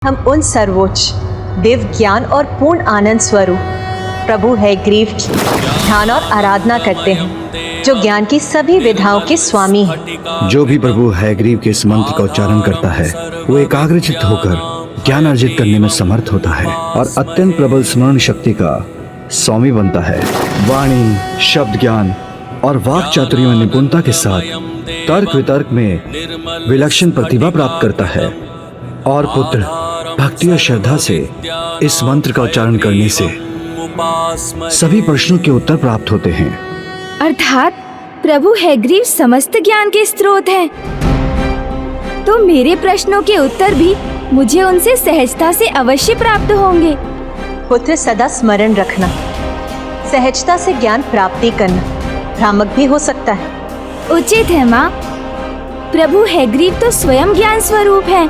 हम उन सर्वोच्च दिव्य ज्ञान और पूर्ण आनंद स्वरूप प्रभु हैग्रीव की ध्यान और आराधना करते हैं, जो ज्ञान की सभी विधाओं के स्वामी हैं। जो भी प्रभु हैग्रीव के इस मंत्र का उच्चारण करता है वो एकाग्रचित्त होकर ज्ञान अर्जित करने में समर्थ होता है और अत्यंत प्रबल स्मरण शक्ति का स्वामी बनता है। वाणी, शब्द ज्ञान और वाक चातुर्य में निपुणता के साथ तर्क वितर्क में विलक्षण प्रतिभा प्राप्त करता है। और पुत्र भक्ति और श्रद्धा से इस मंत्र का उच्चारण करने से सभी प्रश्नों के उत्तर प्राप्त होते हैं। अर्थात प्रभु हैग्रीव समस्त ज्ञान के स्रोत हैं। तो मेरे प्रश्नों के उत्तर भी मुझे उनसे सहजता से अवश्य प्राप्त होंगे। पुत्र सदा स्मरण रखना, सहजता से ज्ञान प्राप्ति करना भ्रामक भी हो सकता है। उचित है माँ। प्रभु हैग्रीव तो स्वयं ज्ञान स्वरूप है,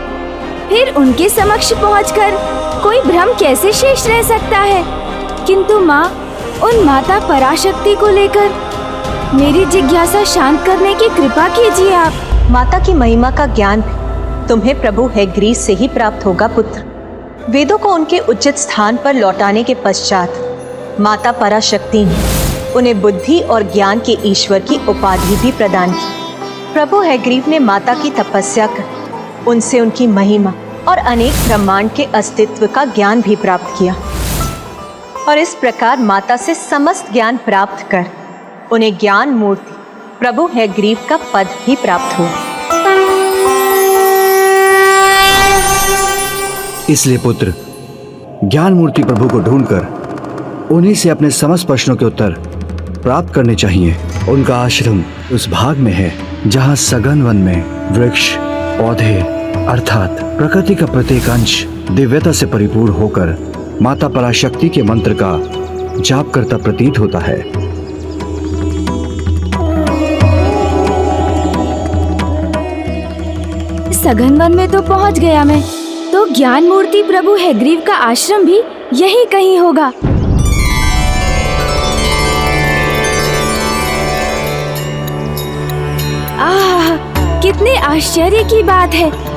फिर उनके समक्ष पहुंचकर कोई भ्रम कैसे शेष रह सकता है। किंतु माँ, उन माता पराशक्ति को लेकर मेरी जिज्ञासा शांत करने की कृपा कीजिए आप। माता की महिमा का ज्ञान तुम्हें प्रभु हैग्रीव से ही प्राप्त होगा पुत्र। वेदों को उनके उचित स्थान पर लौटाने के पश्चात माता पराशक्ति ने उन्हें बुद्धि और ज्ञान के ईश्वर की उपाधि भी प्रदान की। प्रभु हैग्रीव ने माता की तपस्या कर उनसे उनकी महिमा और अनेक ब्रह्मांड के अस्तित्व का ज्ञान भी प्राप्त किया, और इस प्रकार माता से समस्त ज्ञान प्राप्त कर उन्हें ज्ञान मूर्ति प्रभु हैग्रीव का पद भी प्राप्त हुआ। इसलिए पुत्र ज्ञान मूर्ति प्रभु को ढूंढकर उन्हीं से अपने समस्त प्रश्नों के उत्तर प्राप्त करने चाहिए। उनका आश्रम उस भाग में है जहाँ सघन वन में वृक्ष, पौधे अर्थात प्रकृति का प्रत्येक अंश दिव्यता से परिपूर्ण होकर माता पराशक्ति के मंत्र का जाप करता प्रतीत होता है। सघन वन में तो पहुंच गया मैं, तो ज्ञान मूर्ति प्रभु हैग्रीव का आश्रम भी यही कहीं होगा। आह, कितने आश्चर्य की बात है।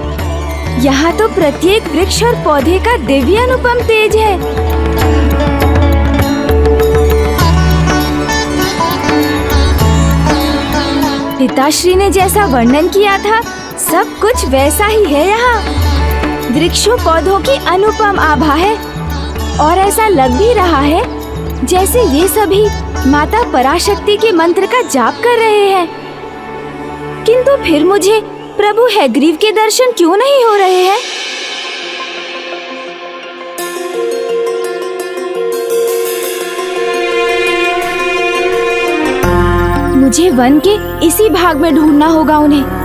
यहाँ तो प्रत्येक वृक्ष और पौधे का दिव्य अनुपम तेज है। पिताश्री ने जैसा वर्णन किया था सब कुछ वैसा ही है यहाँ। वृक्षों पौधों की अनुपम आभा है, और ऐसा लग भी रहा है जैसे ये सभी माता पराशक्ति के मंत्र का जाप कर रहे हैं। किंतु फिर मुझे प्रभु हैग्रीव के दर्शन क्यों नहीं हो रहे हैं? मुझे वन के इसी भाग में ढूंढना होगा उन्हें।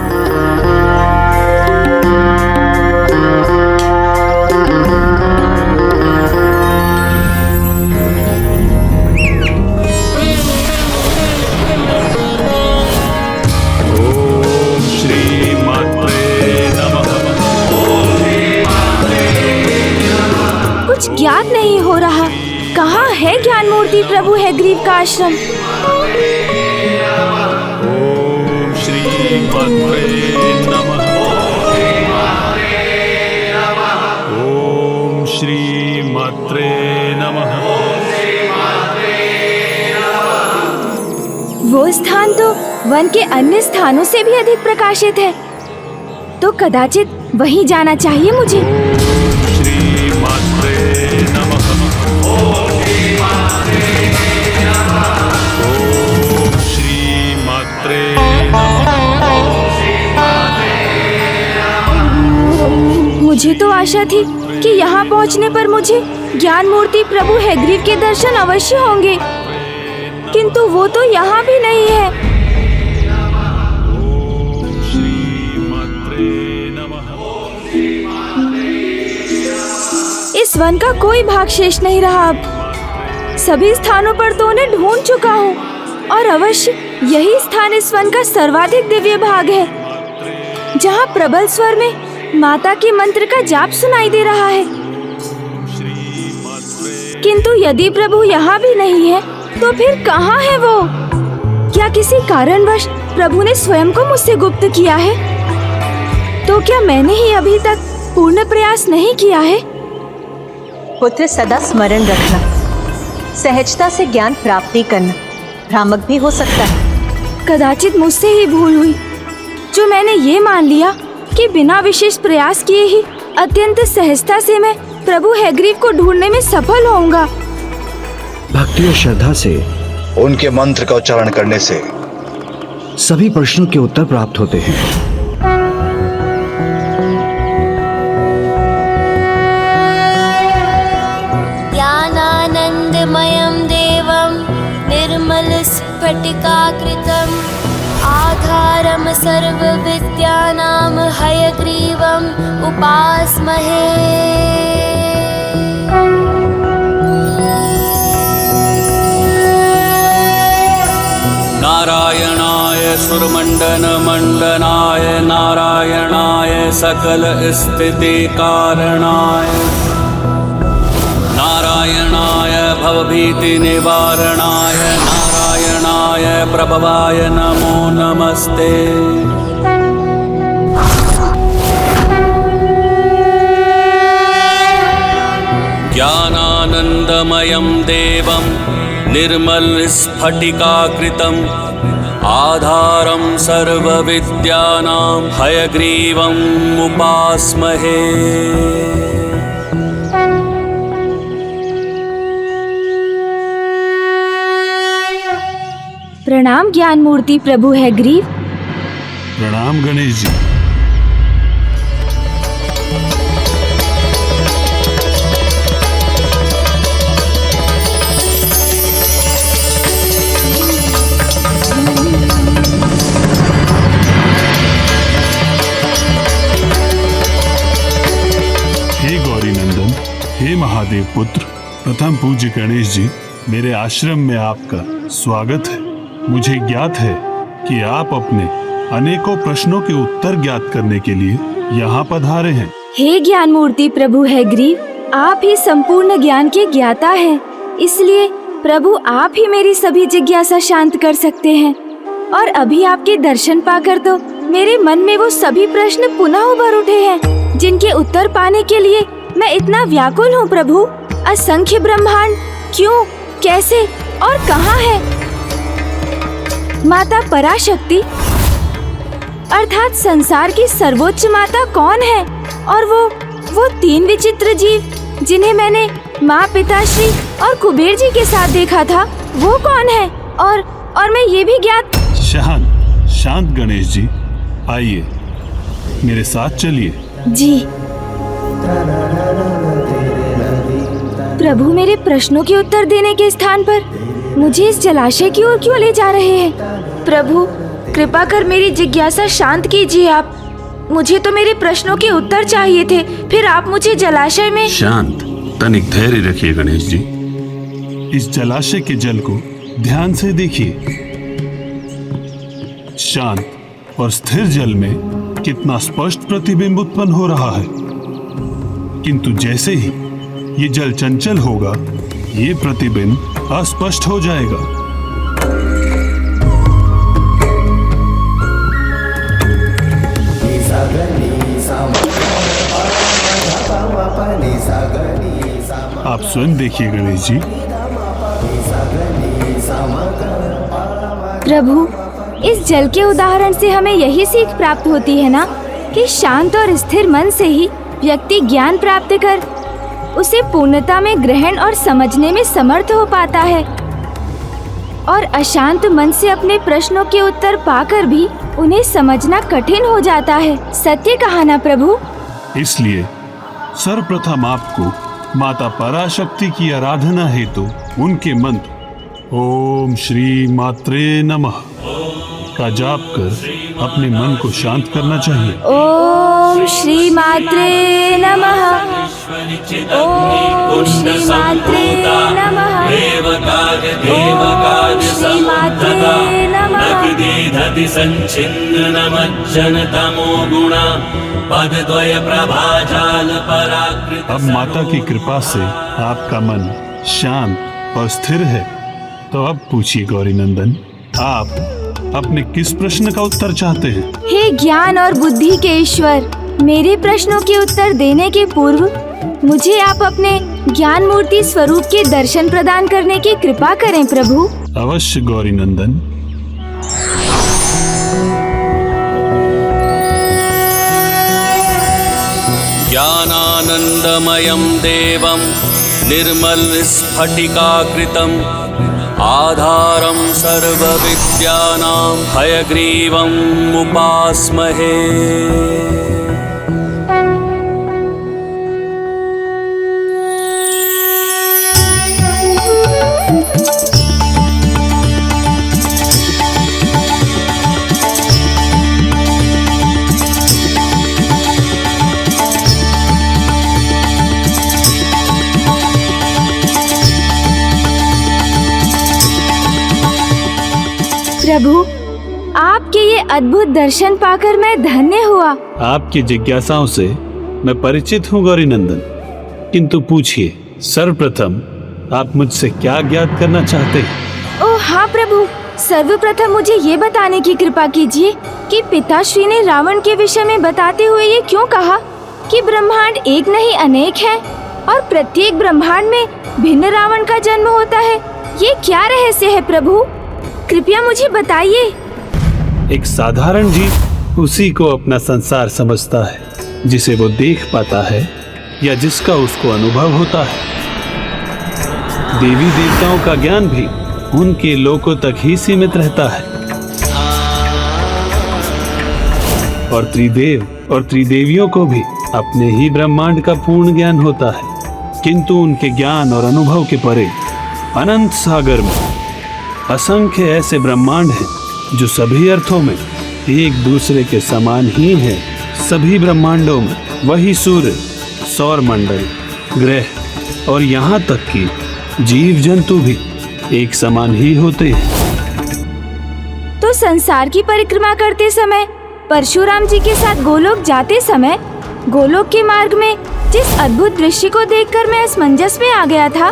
ज्ञात नहीं हो रहा, कहाँ है ज्ञान मूर्ति प्रभु हैग्रीव का आश्रम? ओम श्री मात्रे नमः। ओम श्री मात्रे नमः। वो स्थान तो वन के अन्य स्थानों से भी अधिक प्रकाशित है, तो कदाचित वहीं जाना चाहिए मुझे। मुझे तो आशा थी कि यहाँ पहुँचने पर मुझे ज्ञान मूर्ति प्रभु हैग्रीव के दर्शन अवश्य होंगे, किंतु वो तो यहाँ भी नहीं है। इस वन का कोई भाग शेष नहीं रहा अब। सभी स्थानों पर तो उन्हें ढूंढ चुका हूँ, और अवश्य यही स्थान इस वन का सर्वाधिक दिव्य भाग है, जहाँ प्रबल स्वर में माता के मंत्र का जाप सुनाई दे रहा है। किंतु यदि प्रभु यहाँ भी नहीं है तो फिर कहाँ है वो? क्या किसी कारणवश प्रभु ने स्वयं को मुझसे गुप्त किया है? तो क्या मैंने ही अभी तक पूर्ण प्रयास नहीं किया है? पुत्र, सदा स्मरण रखना, सहजता से ज्ञान प्राप्ति करना भ्रामक भी हो सकता है। कदाचित मुझसे ही भूल हुई, जो मैंने ये मान लिया कि बिना विशेष प्रयास किए ही अत्यंत सहजता से मैं प्रभु हैग्रीव को ढूंढने में सफल होऊंगा। भक्ति और श्रद्धा से उनके मंत्र का उच्चारण करने से सभी प्रश्नों के उत्तर प्राप्त होते हैं। ज्ञानानन्दमयं देवं निर्मलस्फटिकाकृतिम् आधारं सर्वविद्यानां हयग्रीवम् उपास्महे। नारायणाय सुरमण्डनमण्डनाय नारायणाय सकल स्थिति कारणाय नारायणाय भवभीति निवारणाय नारायणाय प्रभवाय नमो नमस्ते। ज्ञानानन्दमयं देवं निर्मलस्फटिकाकृतिम् आधारं सर्वविद्यानां हयग्रीवम् उपास्महे। प्रणाम ज्ञान मूर्ति प्रभु हैग्रीव। प्रणाम गणेश जी। हे गौरी नंदन, हे महादेव पुत्र, प्रथम पूज्य गणेश जी, मेरे आश्रम में आपका स्वागत है। मुझे ज्ञात है कि आप अपने अनेकों प्रश्नों के उत्तर ज्ञात करने के लिए यहाँ पधारे हैं। हे ज्ञान मूर्ति प्रभु हैग्रीव, आप ही संपूर्ण ज्ञान के ज्ञाता हैं, इसलिए प्रभु आप ही मेरी सभी जिज्ञासा शांत कर सकते हैं। और अभी आपके दर्शन पाकर तो मेरे मन में वो सभी प्रश्न पुनः उभर उठे हैं जिनके उत्तर पाने के लिए मैं इतना व्याकुल हूँ प्रभु। असंख्य ब्रह्मांड क्यों, कैसे और कहाँ है? माता पराशक्ति अर्थात संसार की सर्वोच्च माता कौन है? और वो तीन विचित्र जीव जिन्हें मैंने माँ, पिताश्री और कुबेर जी के साथ देखा था, वो कौन है? और मैं ये भी ज्ञात। शांत गणेश जी, आइए मेरे साथ चलिए। जी प्रभु, मेरे प्रश्नों के उत्तर देने के स्थान पर मुझे इस जलाशय की ओर क्यों ले जा रहे हैं? प्रभु कृपा कर मेरी जिज्ञासा शांत कीजिए आप। मुझे तो मेरे प्रश्नों के उत्तर चाहिए थे, फिर आप मुझे जलाशय में। शांत, तनिक धैर्य रखिए गणेश जी। इस जलाशय के जल को ध्यान से देखिए। शांत और स्थिर जल में कितना स्पष्ट प्रतिबिंब उत्पन्न हो रहा है, किंतु जैसे ही ये जल चंचल होगा, ये प्रतिबिंब अस्पष्ट हो जाएगा। आप स्वयं देखिए गणेश जी। प्रभु, इस जल के उदाहरण से हमें यही सीख प्राप्त होती है ना कि शांत और स्थिर मन से ही व्यक्ति ज्ञान प्राप्त कर उसे पूर्णता में ग्रहण और समझने में समर्थ हो पाता है, और अशांत मन से अपने प्रश्नों के उत्तर पाकर भी उन्हें समझना कठिन हो जाता है। सत्य कहा ना प्रभु? इसलिए सर्वप्रथम आपको माता पराशक्ति की आराधना हेतु उनके मंत्र ओम श्री मात्रे नमः का जाप कर अपने मन को शांत करना चाहिए। ओम श्री मात्रे नमः, ओम श्री मात्रे नमः, ओम श्री मात्रे नमः। अब माता की कृपा से आपका मन शांत और स्थिर है, तो अब पूछिए गौरी नंदन, आप अपने किस प्रश्न का उत्तर चाहते हैं? हे ज्ञान और बुद्धि के ईश्वर, मेरे प्रश्नों के उत्तर देने के पूर्व मुझे आप अपने ज्ञान मूर्ति स्वरूप के दर्शन प्रदान करने की कृपा करें प्रभु। अवश्य गौरी नंदन। ज्ञानानंदमयं देवं निर्मलस्फटिकाकृतिम् आधारं सर्वविद्यानां हयग्रीवम् उपास्महे। प्रभु, आपके ये अद्भुत दर्शन पाकर मैं धन्य हुआ। आपकी जिज्ञासाओं से मैं परिचित हूँ गौरी नंदन, किंतु पूछिए, सर्वप्रथम आप मुझसे क्या ज्ञात करना चाहते हैं? ओह हाँ प्रभु, सर्वप्रथम मुझे ये बताने की कृपा कीजिए कि पिताश्री ने रावण के विषय में बताते हुए ये क्यों कहा कि ब्रह्मांड एक नहीं अनेक है और प्रत्येक ब्रह्मांड में भिन्न रावण का जन्म होता है। ये क्या रहस्य है प्रभु? कृपया मुझे बताइए। एक साधारण जीव उसी को अपना संसार समझता है जिसे वो देख पाता है या जिसका उसको अनुभव होता है। देवी देवताओं का ज्ञान भी उनके लोकों तक ही सीमित रहता है और त्रिदेव और त्रिदेवियों को भी अपने ही ब्रह्मांड का पूर्ण ज्ञान होता है, किंतु उनके ज्ञान और अनुभव के परे अनंत सागर में असंख्य ऐसे ब्रह्मांड हैं जो सभी अर्थों में एक दूसरे के समान ही हैं। सभी ब्रह्मांडों में वही सूर्य, सौर मंडल, ग्रह और यहाँ तक कि जीव जंतु भी एक समान ही होते हैं। तो संसार की परिक्रमा करते समय परशुराम जी के साथ गोलोक जाते समय गोलोक के मार्ग में जिस अद्भुत दृश्य को देखकर मैं असमंजस में आ गया था,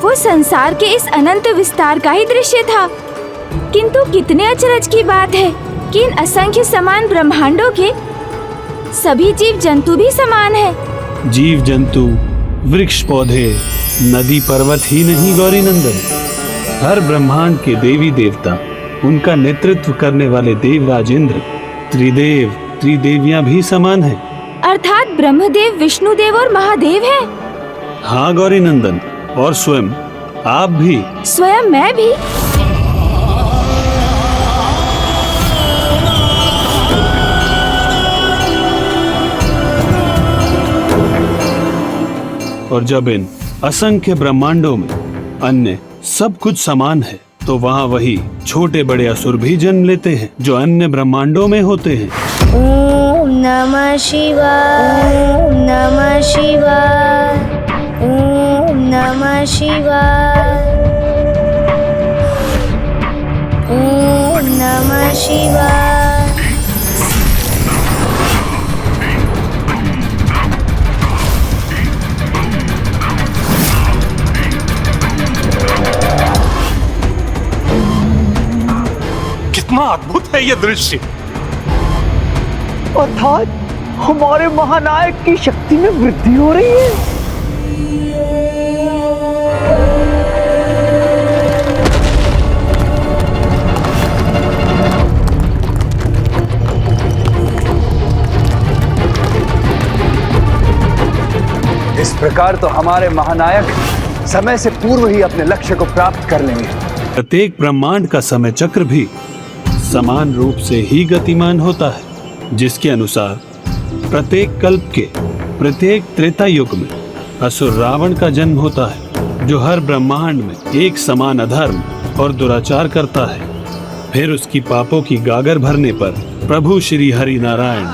वो संसार के इस अनंत विस्तार का ही दृश्य था। किंतु कितने अचरज की बात है कि इन असंख्य समान ब्रह्मांडों के सभी जीव जंतु भी समान हैं। जीव जंतु, वृक्ष, पौधे, नदी, पर्वत ही नहीं गौरी नंदन, हर ब्रह्मांड के देवी देवता, उनका नेतृत्व करने वाले देवराज इंद्र, त्रिदेव, त्रिदेवियां भी समान हैं। अर्थात ब्रह्मदेव, विष्णुदेव और महादेव हैं। हाँ गौरी नंदन, और स्वयं आप भी। स्वयं मैं भी? और जब इन असंख्य ब्रह्मांडों में अन्य सब कुछ समान है, तो वहाँ वही छोटे बड़े असुर भी जन्म लेते हैं जो अन्य ब्रह्मांडों में होते हैं। ओम नमः शिवाय, ओम नमः शिवाय, ओम नमः शिवाय, ओम नमः शिवाय। कितना अद्भुत है ये दृश्य। अर्थात हमारे महानायक की शक्ति में वृद्धि हो रही है। इस प्रकार तो हमारे महानायक समय से पूर्व ही अपने लक्ष्य को प्राप्त कर लेंगे। प्रत्येक ब्रह्मांड का समय चक्र भी समान रूप से ही गतिमान होता है, जिसके अनुसार प्रत्येक कल्प के प्रत्येक त्रेता युग में असुर रावण का जन्म होता है, जो हर ब्रह्मांड में एक समान अधर्म और दुराचार करता है। फिर उसकी पापों की गागर भरने पर प्रभु श्री हरि नारायण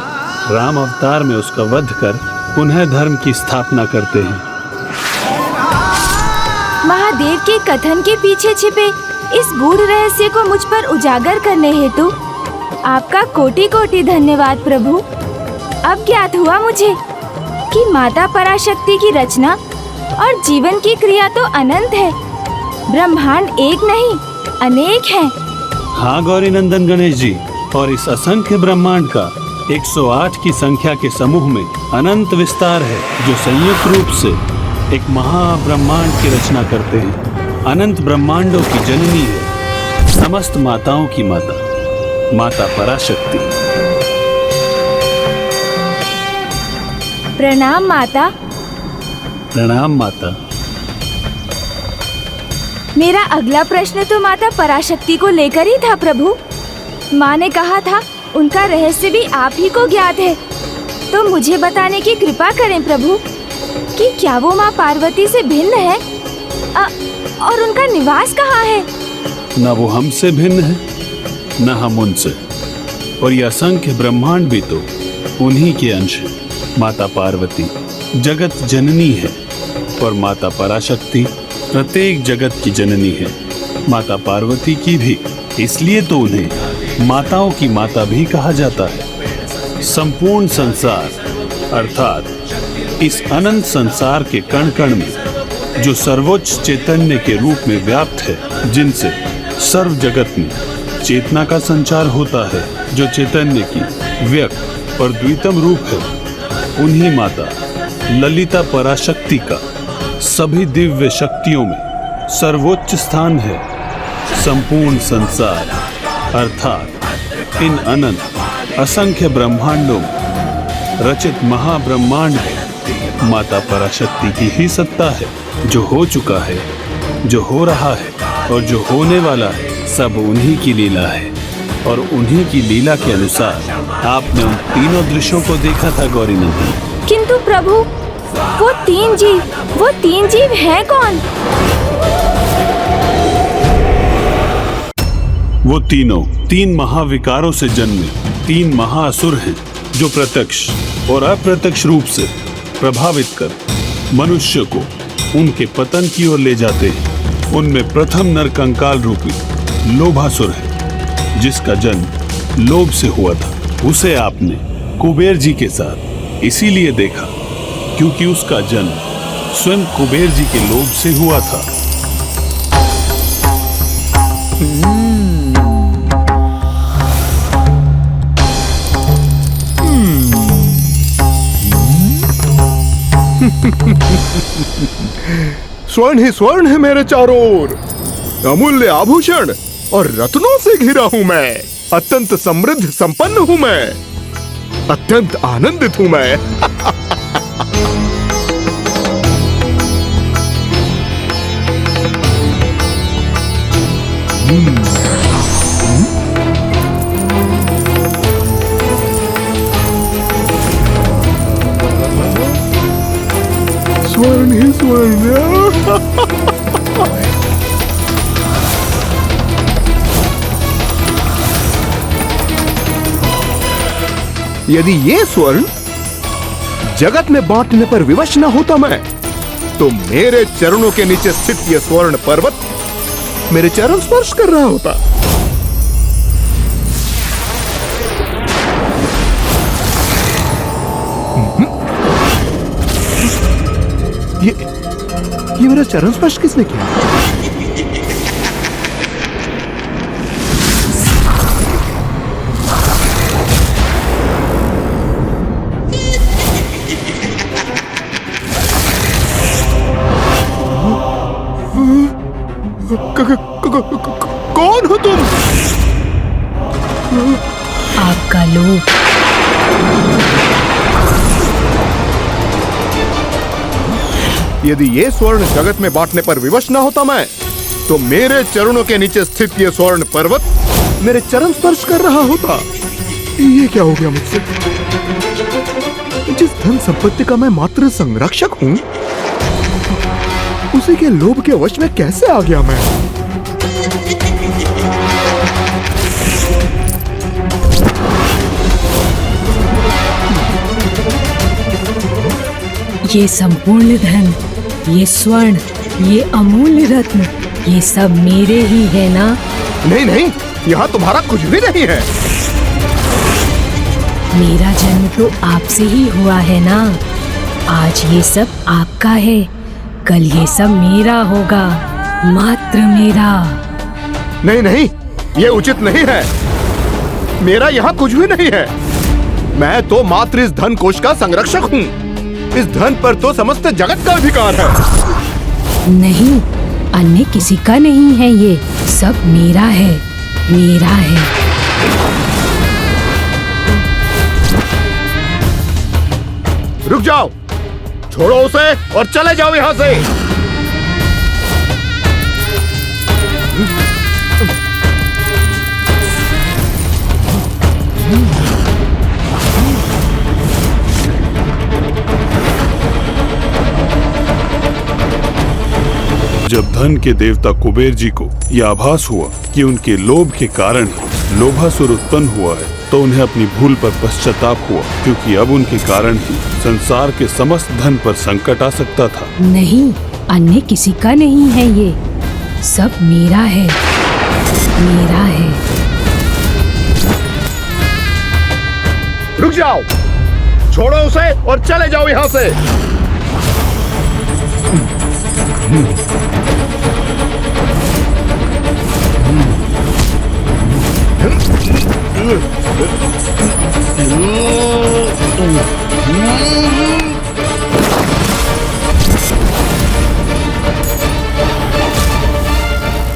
राम अवतार में उसका वध कर पुनः धर्म की स्थापना करते हैं। महादेव के कथन के पीछे छिपे इस गूढ़ रहस्य को मुझ पर उजागर करने हेतु आपका कोटि कोटि धन्यवाद प्रभु। अब ज्ञात हुआ मुझे कि माता पराशक्ति की रचना और जीवन की क्रिया तो अनंत है, ब्रह्मांड एक नहीं अनेक हैं। हाँ गौरी नंदन गणेश जी, और इस असंख्य ब्रह्मांड का 108 की संख्या के समूह में अनंत विस्तार है जो संयुक्त रूप से एक महाब्रह्मांड की रचना करते हैं। अनंत ब्रह्मांडों की जननी है समस्त माताओं की माता, माता पराशक्ति। प्रणाम माता। प्रणाम माता। मेरा अगला प्रश्न तो माता पराशक्ति को लेकर ही था प्रभु। माँ ने कहा था उनका रहस्य भी आप ही को ज्ञात है, तो मुझे बताने की कृपा करें प्रभु कि क्या वो माँ पार्वती से भिन्न है और उनका निवास कहाँ है। न वो हमसे भिन्न है न हम उनसे, और ये असंख्य ब्रह्मांड भी तो उन्हीं के अंश है। माता पार्वती जगत जननी है और माता पराशक्ति प्रत्येक जगत की जननी है। माता पार्वती की भी इसलिए तो उन्हें माताओं की माता भी कहा जाता है। संपूर्ण संसार अर्थात इस अनंत संसार के कण कण में जो सर्वोच्च चैतन्य के रूप में व्याप्त है, जिनसे सर्व जगत में चेतना का संचार होता है, जो चैतन्य की व्यक्त और द्वितम रूप है, उन्हीं माता ललिता पराशक्ति का सभी दिव्य शक्तियों में सर्वोच्च स्थान है। संपूर्ण संसार अर्थात इन अनंत असंख्य ब्रह्मांडों में रचित महाब्रह्मांड में माता पराशक्ति की ही सत्ता है। जो हो चुका है, जो हो रहा है और जो होने वाला है, सब उन्हीं की लीला है। और उन्हीं की लीला के अनुसार आपने उन तीनों दृश्यों को देखा था गौरी नंदन। किंतु प्रभु वो तीन जीव हैं कौन? वो तीनों तीन महाविकारों से जन्मे तीन महाअसुर हैं, जो प्रत्यक्ष और अप्रत्यक्ष रूप से प्रभावित कर मनुष्य को उनके पतन की ओर ले जाते हैं। उनमें प्रथम नरकंकाल रूपी लोभासुर है, जिसका जन्म लोभ से हुआ था। उसे आपने कुबेर जी के साथ इसीलिए देखा क्योंकि उसका जन्म स्वयं कुबेर जी के लोभ से हुआ था। स्वर्ण ही स्वर्ण है मेरे चारों ओर, अमूल्य आभूषण और रत्नों से घिरा हूं मैं। अत्यंत समृद्ध संपन्न हूं मैं, अत्यंत आनंदित हूं मैं। स्वर्ण ही स्वर्ण। यदि ये स्वर्ण जगत में बांटने पर विवश न होता मैं, तो मेरे चरणों के नीचे स्थित यह स्वर्ण पर्वत मेरे चरण स्पर्श कर रहा होता। ये मेरा चरण स्पर्श किसने किया? कौन हो तुम? आपका लोभ। यदि ये स्वर्ण जगत में बांटने पर विवश न होता मैं, तो मेरे चरणों के नीचे स्थित ये स्वर्ण पर्वत मेरे चरण स्पर्श कर रहा होता। ये क्या हो गया मुझसे? जिस धन संपत्ति का मैं मात्र संरक्षक हूं, उसी के लोभ के वश में कैसे आ गया मैं? ये संपूर्ण धन, ये स्वर्ण, ये अमूल्य रत्न, ये सब मेरे ही है ना? नहीं नहीं, यहाँ तुम्हारा कुछ भी नहीं है। मेरा जन्म तो आपसे ही हुआ है ना। आज ये सब आपका है, कल ये सब मेरा होगा, मात्र मेरा। नहीं नहीं, ये उचित नहीं है। मेरा यहाँ कुछ भी नहीं है। मैं तो मात्र इस धन कोश का संरक्षक हूँ। इस धन पर तो समस्त जगत का अधिकार है। नहीं, अन्य किसी का नहीं है, ये सब मेरा है, मेरा है। रुक जाओ, छोड़ो उसे और चले जाओ यहाँ से। जब धन के देवता कुबेर जी को यह आभास हुआ कि उनके लोभ के कारण लोभासुर उत्पन्न हुआ है, तो उन्हें अपनी भूल पर पश्चाताप हुआ, क्योंकि अब उनके कारण ही संसार के समस्त धन पर संकट आ सकता था। नहीं, अन्य किसी का नहीं है, ये सब मेरा है, मेरा है। रुक जाओ, छोड़ो उसे और चले जाओ यहाँ से।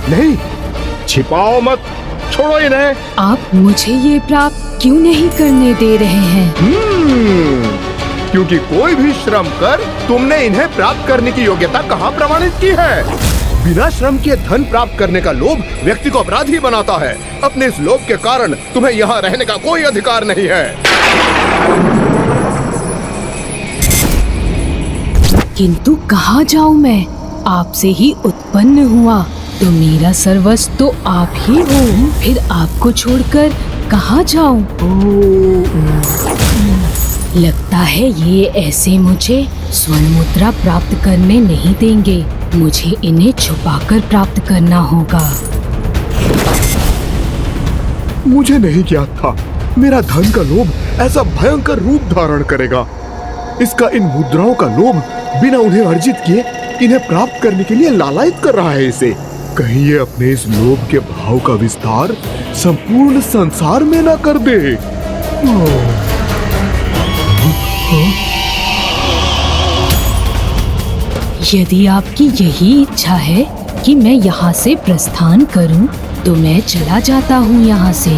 नहीं, छिपाओ मत, छोड़ो इन्हें। आप मुझे ये प्राप्त क्यों नहीं करने दे रहे हैं? क्योंकि कोई भी श्रम कर तुमने इन्हें प्राप्त करने की योग्यता कहाँ प्रमाणित की है। बिना श्रम के धन प्राप्त करने का लोभ व्यक्ति को अपराधी बनाता है। अपने इस लोभ के कारण तुम्हें यहाँ रहने का कोई अधिकार नहीं है। किंतु कहाँ जाऊँ मैं? आपसे ही उत्पन्न हुआ, तो मेरा सर्वस्व तो आप ही हो। फिर आपको छोड़कर कहाँ जाऊँ? लगता है ये ऐसे मुझे स्वर्ण मुद्रा प्राप्त करने नहीं देंगे। मुझे इन्हें छुपाकर प्राप्त करना होगा। मुझे नहीं ज्ञात था मेरा धन का लोभ ऐसा भयंकर रूप धारण करेगा। इसका इन मुद्राओं का लोभ बिना उन्हें अर्जित किए इन्हें प्राप्त करने के लिए लालायित कर रहा है इसे। कहीं ये अपने इस लोभ के भाव का विस्तार संपूर्ण संसार में न कर दे। यदि आपकी यही इच्छा है कि मैं यहाँ से प्रस्थान करूं, तो मैं चला जाता हूँ यहाँ से।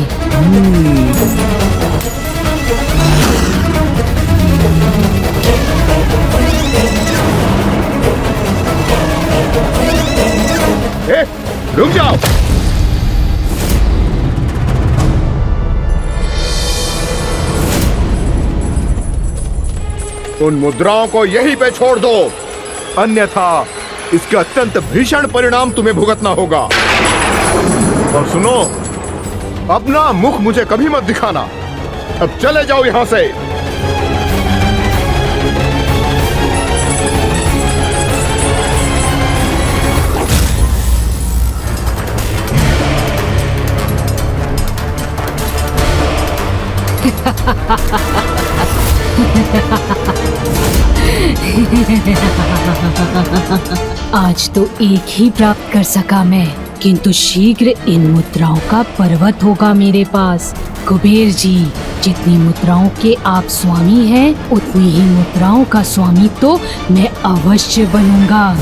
रुक जाओ, उन मुद्राओं को यहीं पे छोड़ दो, अन्यथा इसका अत्यंत भीषण परिणाम तुम्हें भुगतना होगा। और सुनो, अपना मुख मुझे कभी मत दिखाना। अब चले जाओ यहां से। आज तो एक ही प्राप्त कर सका मैं, किंतु शीघ्र इन मुद्राओं का पर्वत होगा मेरे पास। कुबेर जी, जितनी मुद्राओं के आप स्वामी हैं, उतनी ही मुद्राओं का स्वामी तो मैं अवश्य बनूंगा।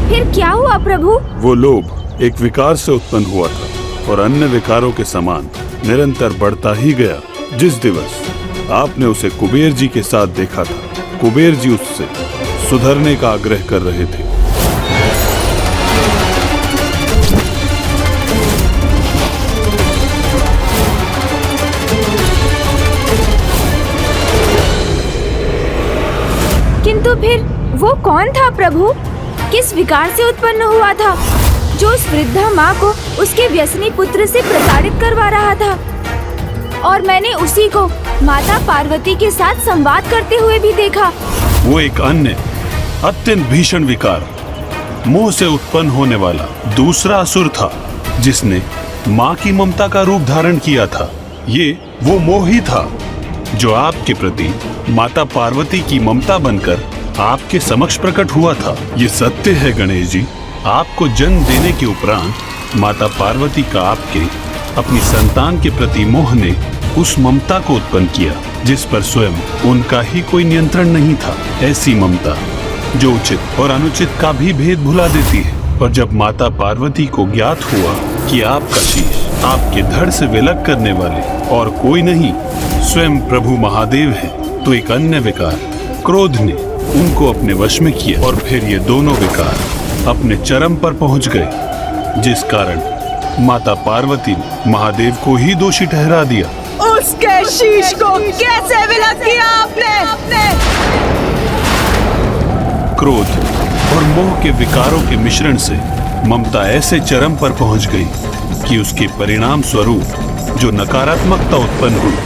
फिर क्या हुआ प्रभु? वो लोभ एक विकार से उत्पन्न हुआ था और अन्य विकारों के समान निरंतर बढ़ता ही गया। जिस दिवस आपने उसे कुबेर जी के साथ देखा था, कुबेर जी उससे सुधरने का आग्रह कर रहे थे। किंतु फिर वो कौन था प्रभु? किस विकार से उत्पन्न हुआ था जो उस वृद्धा माँ को उसके व्यसनी पुत्र से प्रताड़ित करवा रहा था? और मैंने उसी को माता पार्वती के साथ संवाद करते हुए भी देखा। वो एक अन्य अत्यंत भीषण विकार, मोह से उत्पन्न होने वाला दूसरा असुर था, जिसने माँ की ममता का रूप धारण किया था। ये वो मोह ही था जो आपके प्रति माता पार्वती की ममता बनकर आपके समक्ष प्रकट हुआ था। ये सत्य है गणेश जी, आपको जन्म देने के उपरांत माता पार्वती का आपके अपनी संतान के प्रति मोह ने उस ममता को उत्पन्न किया जिस पर स्वयं उनका ही कोई नियंत्रण नहीं था। ऐसी ममता जो उचित और अनुचित का भी भेद भुला देती है। और जब माता पार्वती को ज्ञात हुआ कि आपका शीश आपके धड़ से विलग करने वाले और कोई नहीं स्वयं प्रभु महादेव है, तो एक अन्य विकार क्रोध ने उनको अपने वश में किया। और फिर ये दोनों विकार अपने चरम पर पहुंच गए, जिस कारण माता पार्वती ने महादेव को ही दोषी ठहरा दिया। उसके शीश को कैसे विलग किया आपने? क्रोध और मोह के विकारों के मिश्रण से ममता ऐसे चरम पर पहुंच गई कि उसके परिणाम स्वरूप जो नकारात्मकता उत्पन्न हुई,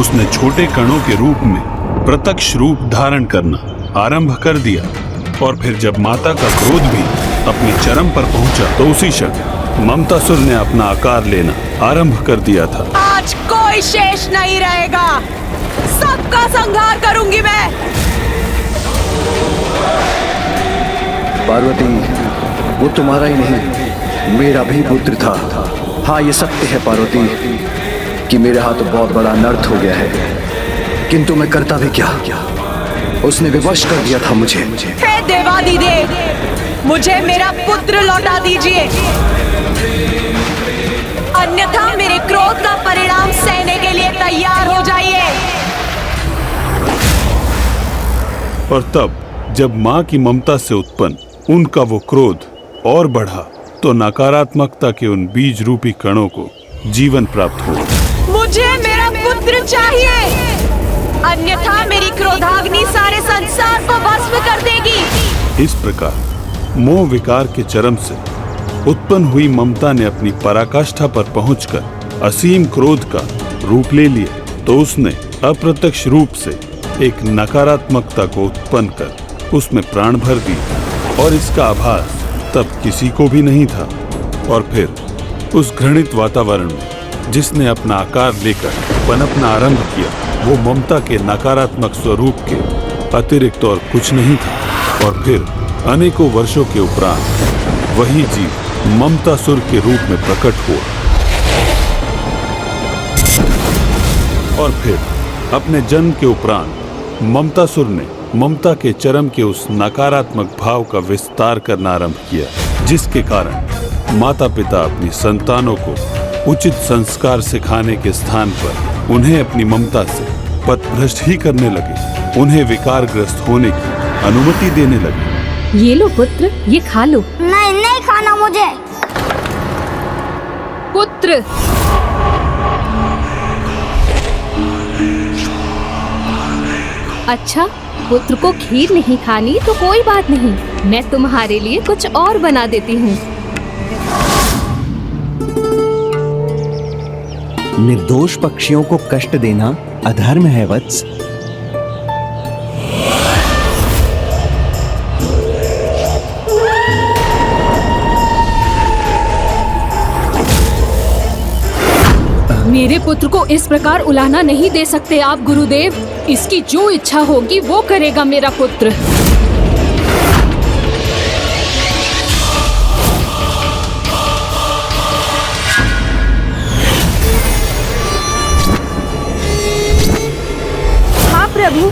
उसने छोटे कणों के रूप में प्रत्यक्ष रूप धारण करना आरंभ कर दिया। और फिर जब माता का क्रोध भी अपने चरम पर पहुंचा, तो उसी क्षण ममतासुर ने अपना आकार लेना आरंभ कर दिया था। आज कोई शेष नहीं रहेगा, सबका संहार करूंगी मैं। पार्वती, वो तुम्हारा ही नहीं मेरा भी पुत्र था। हाँ, ये सत्य है पार्वती कि मेरे हाथ बहुत बड़ा अनर्थ हो गया है, किंतु मैं करता भी क्या? उसने विवश कर दिया था मुझे। हे देवादिदेव, मुझे मेरा पुत्र लौटा दीजिए, अन्यथा मेरे क्रोध का परिणाम सहने के लिए तैयार हो जाइए। और तब जब माँ की ममता से उत्पन्न उनका वो क्रोध और बढ़ा, तो नकारात्मकता के उन बीज रूपी कणों को जीवन प्राप्त हुआ। मुझे मेरा पुत्र चाहिए, अन्यथा मेरी क्रोधाग्नि सारे संसार को भस्म कर देगी। इस प्रकार मोह विकार के चरम से उत्पन्न हुई ममता ने अपनी पराकाष्ठा पर पहुंचकर असीम क्रोध का रूप ले लिया। तो उसने अप्रत्यक्ष रूप से एक नकारात्मकता को उत्पन्न कर उसमें प्राण भर दी, और इसका आभास तब किसी को भी नहीं था। और फिर उस घृणित वातावरण में जिसने अपना आकार लेकर पनपना आरंभ किया, वो ममता के नकारात्मक स्वरूप के अतिरिक्त और कुछ नहीं था। और फिर अनेकों वर्षों के उपरांत वही जीव ममतासुर के रूप में प्रकट हुआ, और फिर अपने जन्म के उपरांत ममतासुर ने ममता के चरम के उस नकारात्मक भाव का विस्तार करना आरंभ किया, जिसके कारण माता पिता अपनी संतानों को उचित संस्कार सिखाने के स्थान पर उन्हें अपनी ममता से पथभ्रष्ट ही करने लगे, उन्हें विकारग्रस्त होने की अनुमति देने लगे। ये लो पुत्र, ये खा लो। नहीं नहीं खाना मुझे। पुत्र, अच्छा, पुत्र को खीर नहीं खानी तो कोई बात नहीं, मैं तुम्हारे लिए कुछ और बना देती हूँ। निर्दोष पक्षियों को कष्ट देना अधर्म है वत्स। मेरे पुत्र को इस प्रकार उलाहना नहीं दे सकते आप गुरुदेव। इसकी जो इच्छा होगी वो करेगा मेरा पुत्र। हाँ प्रभु,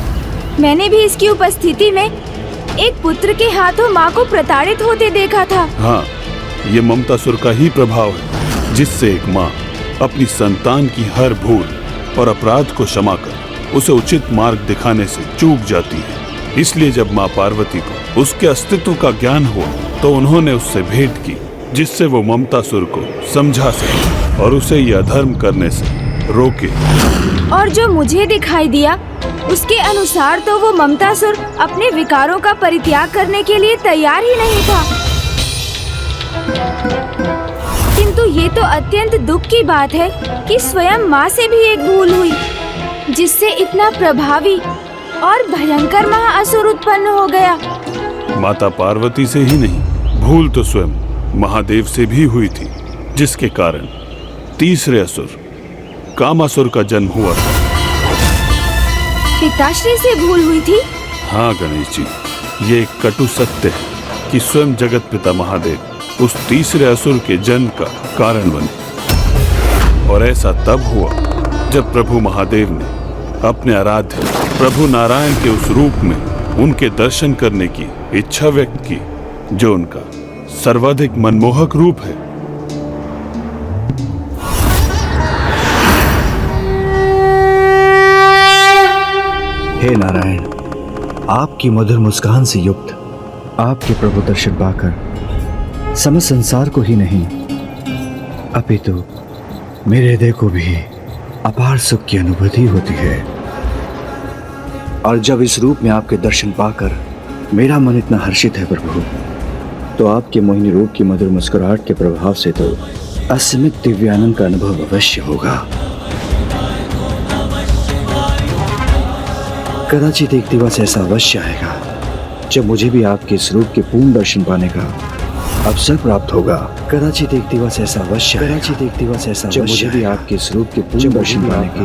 मैंने भी इसकी उपस्थिति में एक पुत्र के हाथों माँ को प्रताड़ित होते देखा था। हाँ, ये ममतासुर का ही प्रभाव है, जिससे एक माँ अपनी संतान की हर भूल और अपराध को क्षमा कर उसे उचित मार्ग दिखाने से चूक जाती है। इसलिए जब माँ पार्वती को उसके अस्तित्व का ज्ञान हुआ, तो उन्होंने उससे भेंट की, जिससे वो ममतासुर को समझा सके और उसे यह अधर्म करने से रोके। और जो मुझे दिखाई दिया उसके अनुसार तो वो ममतासुर अपने विकारों का परित्याग करने के लिए तैयार ही नहीं था। किंतु ये तो अत्यंत दुख की बात है कि स्वयं माँ से भी एक भूल हुई, जिससे इतना प्रभावी और भयंकर महाअसुर उत्पन्न हो गया। माता पार्वती से ही नहीं, भूल तो स्वयं महादेव से भी हुई थी, जिसके कारण तीसरे असुर कामासुर का जन्म हुआ था। पिताश्री से भूल हुई थी? हाँ गणेश जी, ये एक कटु सत्य है कि स्वयं जगत पिता महादेव उस तीसरे असुर के जन्म का कारण बने। और ऐसा तब हुआ जब प्रभु महादेव ने अपने आराध्य प्रभु नारायण के उस रूप में उनके दर्शन करने की इच्छा व्यक्त की जो उनका सर्वाधिक मनमोहक रूप है। हे नारायण, आपकी मधुर मुस्कान से युक्त आपके प्रभु दर्शन पाकर समस्त संसार को ही नहीं अपितु मेरे हृदय को भी अपार सुख की अनुभूति होती है। और जब इस रूप में आपके दर्शन पाकर मेरा मन इतना हर्षित है प्रभु, तो आपके मोहिनी रूप की मधुर मुस्कुराहट के प्रभाव से तो असीमित दिव्यानंद का अनुभव अवश्य होगा। कदाचित एक दिवस ऐसा अवश्य आएगा जब मुझे भी आपके इस रूप के पूर्ण दर्शन पाने का अवसर प्राप्त होगा। कदाचित एक दिवस ऐसा अवश्य जब मुझे भी आपके इस रूप के पूर्ण दर्शन पाने के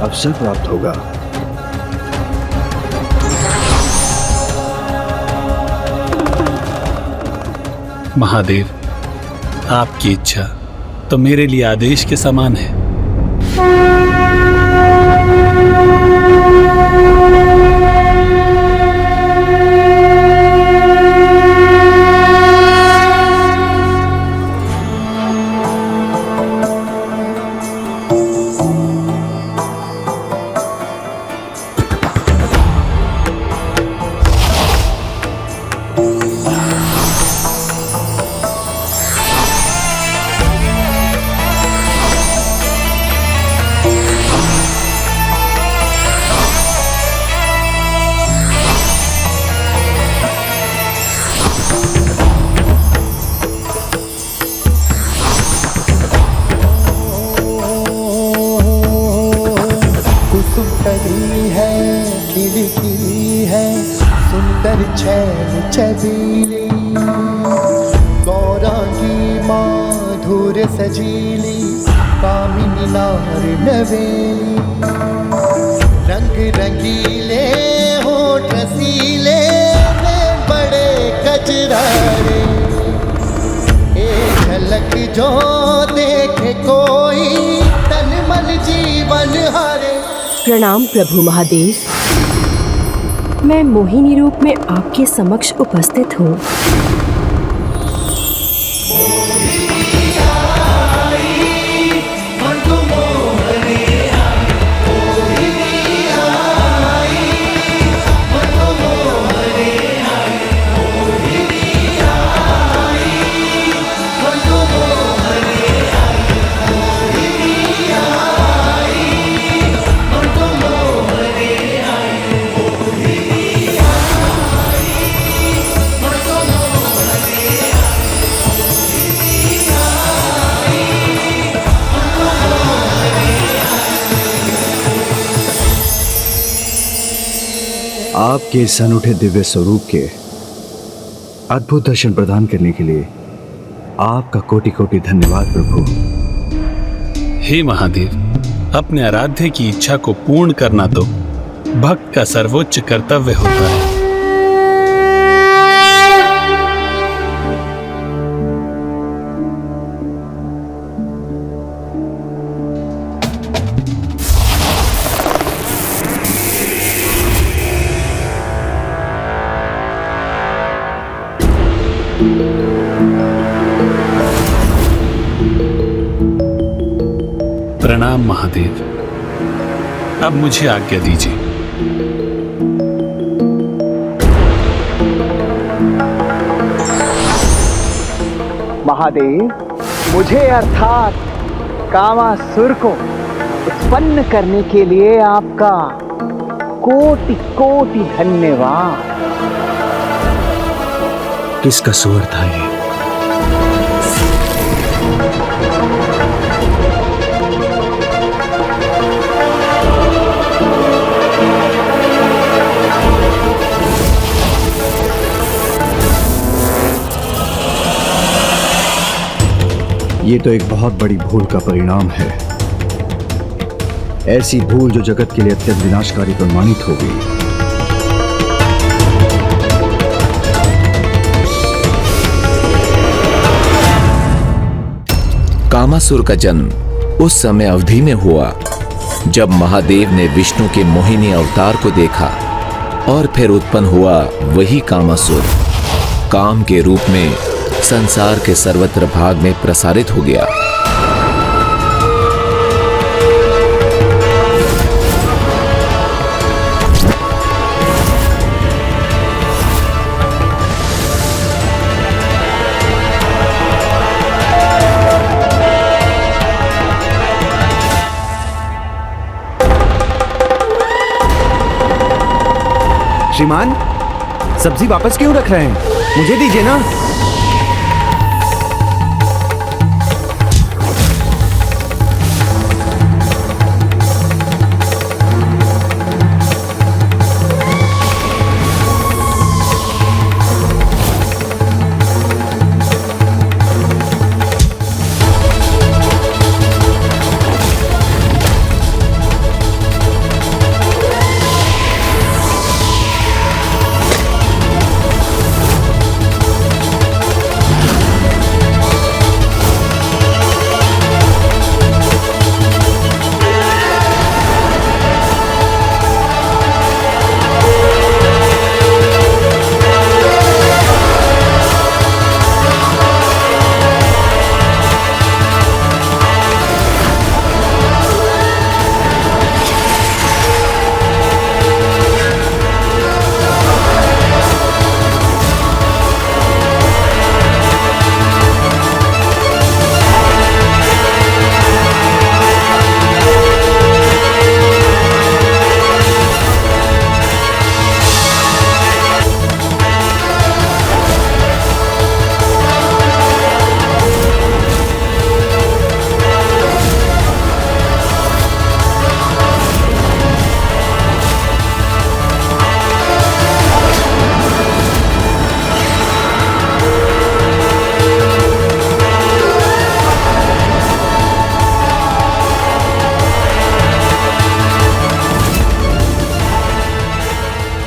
अवसर प्राप्त होगा। महादेव, आपकी इच्छा तो मेरे लिए आदेश के समान है। सुंदर छैल छबीली गौरांगी माधुर सजीली कामिनी नार नवेली रंग रंगीले होठ रसीले में बड़े कजरारे एक झलक जो देखे कोई तन मन जीवन हारे। प्रणाम प्रभु महादेव, मैं मोहिनी रूप में आपके समक्ष उपस्थित हूँ। आपके इस अनूठे दिव्य स्वरूप के अद्भुत दर्शन प्रदान करने के लिए आपका कोटि कोटि धन्यवाद प्रभु। हे महादेव, अपने आराध्य की इच्छा को पूर्ण करना तो भक्त का सर्वोच्च कर्तव्य होता है। प्रणाम महादेव, अब मुझे आज्ञा दीजिए। महादेव, मुझे अर्थात कामासुर को उत्पन्न करने के लिए आपका कोटि कोटि धन्यवाद। किसका स्वर था ये? ये तो एक बहुत बड़ी भूल का परिणाम है, ऐसी भूल जो जगत के लिए अत्यंत विनाशकारी प्रमाणित होगी। कामासुर का जन्म उस समय अवधि में हुआ जब महादेव ने विष्णु के मोहिनी अवतार को देखा और फिर उत्पन्न हुआ वही कामासुर काम के रूप में संसार के सर्वत्र भाग में प्रसारित हो गया। श्रीमान, सब्जी वापस क्यों रख रहे हैं? मुझे दीजिए ना।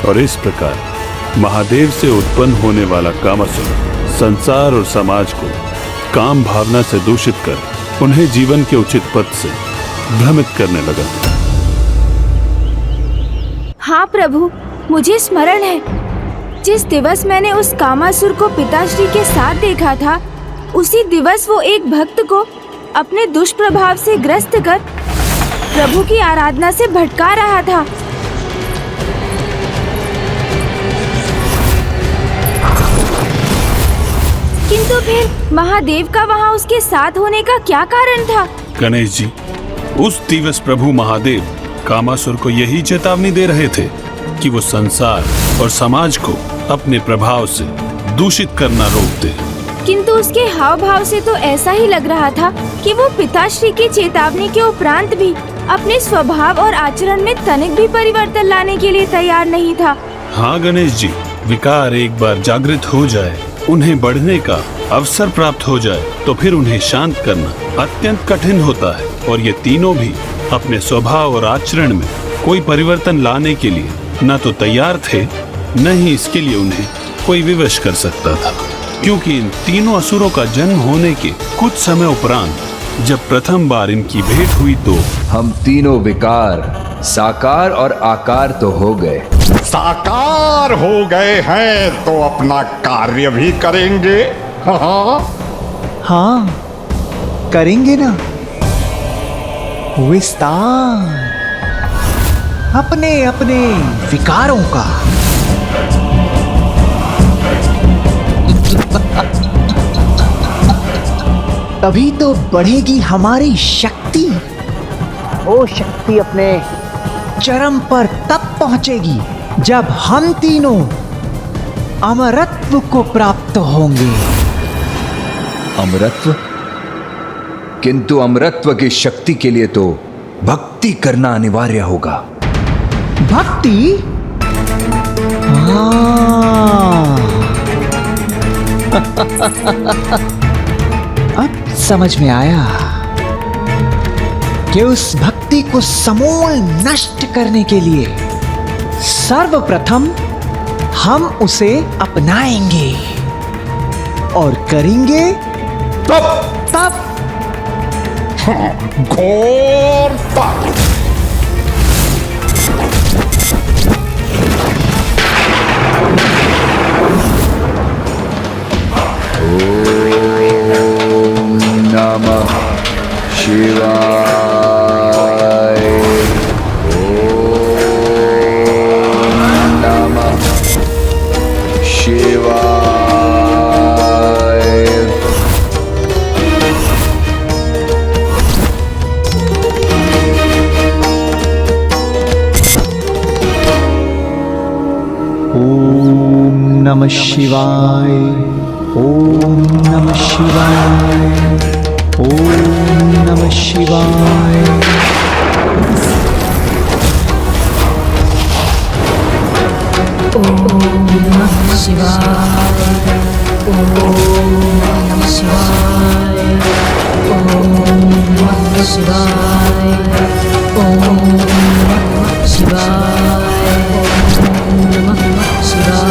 और इस प्रकार महादेव से उत्पन्न होने वाला कामासुर संसार और समाज को काम भावना से दूषित कर उन्हें जीवन के उचित पथ से भ्रमित करने लगा। हाँ प्रभु, मुझे स्मरण है जिस दिवस मैंने उस कामासुर को पिताश्री के साथ देखा था, उसी दिवस वो एक भक्त को अपने दुष्प्रभाव से ग्रस्त कर प्रभु की आराधना से भटका रहा था। किंतु फिर महादेव का वहाँ उसके साथ होने का क्या कारण था? गणेश जी, उस दिवस प्रभु महादेव कामासुर को यही चेतावनी दे रहे थे कि वो संसार और समाज को अपने प्रभाव से दूषित करना रोक दे। किंतु उसके हाव भाव से तो ऐसा ही लग रहा था कि वो पिताश्री की चेतावनी के उपरांत भी अपने स्वभाव और आचरण में तनिक भी परिवर्तन लाने के लिए तैयार नहीं था। हाँ गणेश जी, विकार एक बार जागृत हो जाए, उन्हें बढ़ने का अवसर प्राप्त हो जाए तो फिर उन्हें शांत करना अत्यंत कठिन होता है। और ये तीनों भी अपने स्वभाव और आचरण में कोई परिवर्तन लाने के लिए न तो तैयार थे, न ही इसके लिए उन्हें कोई विवश कर सकता था, क्योंकि इन तीनों असुरों का जन्म होने के कुछ समय उपरांत जब प्रथम बार इनकी भेंट हुई तो हम तीनों विकार साकार और आकार तो हो गए। साकार हो गए हैं तो अपना कार्य भी करेंगे। हाँ, करेंगे ना। विस्तार अपने अपने विकारों का। तभी तो बढ़ेगी हमारी शक्ति। वो शक्ति अपने चरम पर तब पहुंचेगी जब हम तीनों अमरत्व को प्राप्त होंगे। अमरत्व? किंतु अमरत्व की शक्ति के लिए तो भक्ति करना अनिवार्य होगा। भक्ति? अब समझ में आया कि उस भक्ति को समूल नष्ट करने के लिए सर्वप्रथम हम उसे अपनाएंगे और करेंगे तब घोर तप। नमः शिवाय। ओम नमः शिवाय। ओम नमः शिवाय। ओम नमः शिवाय। ओम नमः शिवाय। ओम नमः शिवाय। ओम नमः शिवाय। ओम नमः शिवाय। ओम नमः शिवाय। ओम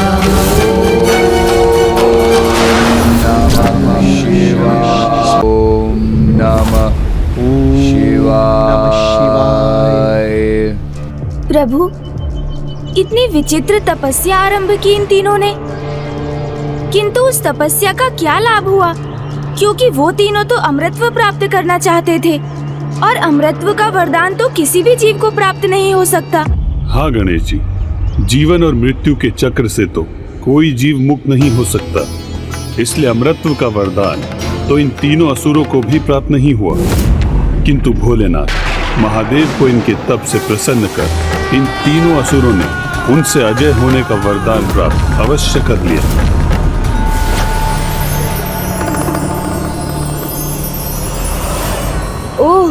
नमः शिवाय। ओम नमः शिवाय। प्रभु, इतनी विचित्र तपस्या आरंभ की इन तीनों ने, किंतु उस तपस्या का क्या लाभ हुआ? क्योंकि वो तीनों तो अमृतत्व प्राप्त करना चाहते थे, और अमृतत्व का वरदान तो किसी भी जीव को प्राप्त नहीं हो सकता। हाँ गणेश जी, जीवन और मृत्यु के चक्र से तो कोई जीव मुक्त नहीं हो सकता, इसलिए अमृतत्व का वरदान तो इन तीनों असुरों को भी प्राप्त नहीं हुआ। किंतु भोलेनाथ महादेव को इनके तप से प्रसन्न कर इन तीनों असुरों ने उनसे अजय होने का वरदान प्राप्त अवश्य कर लिया। ओह,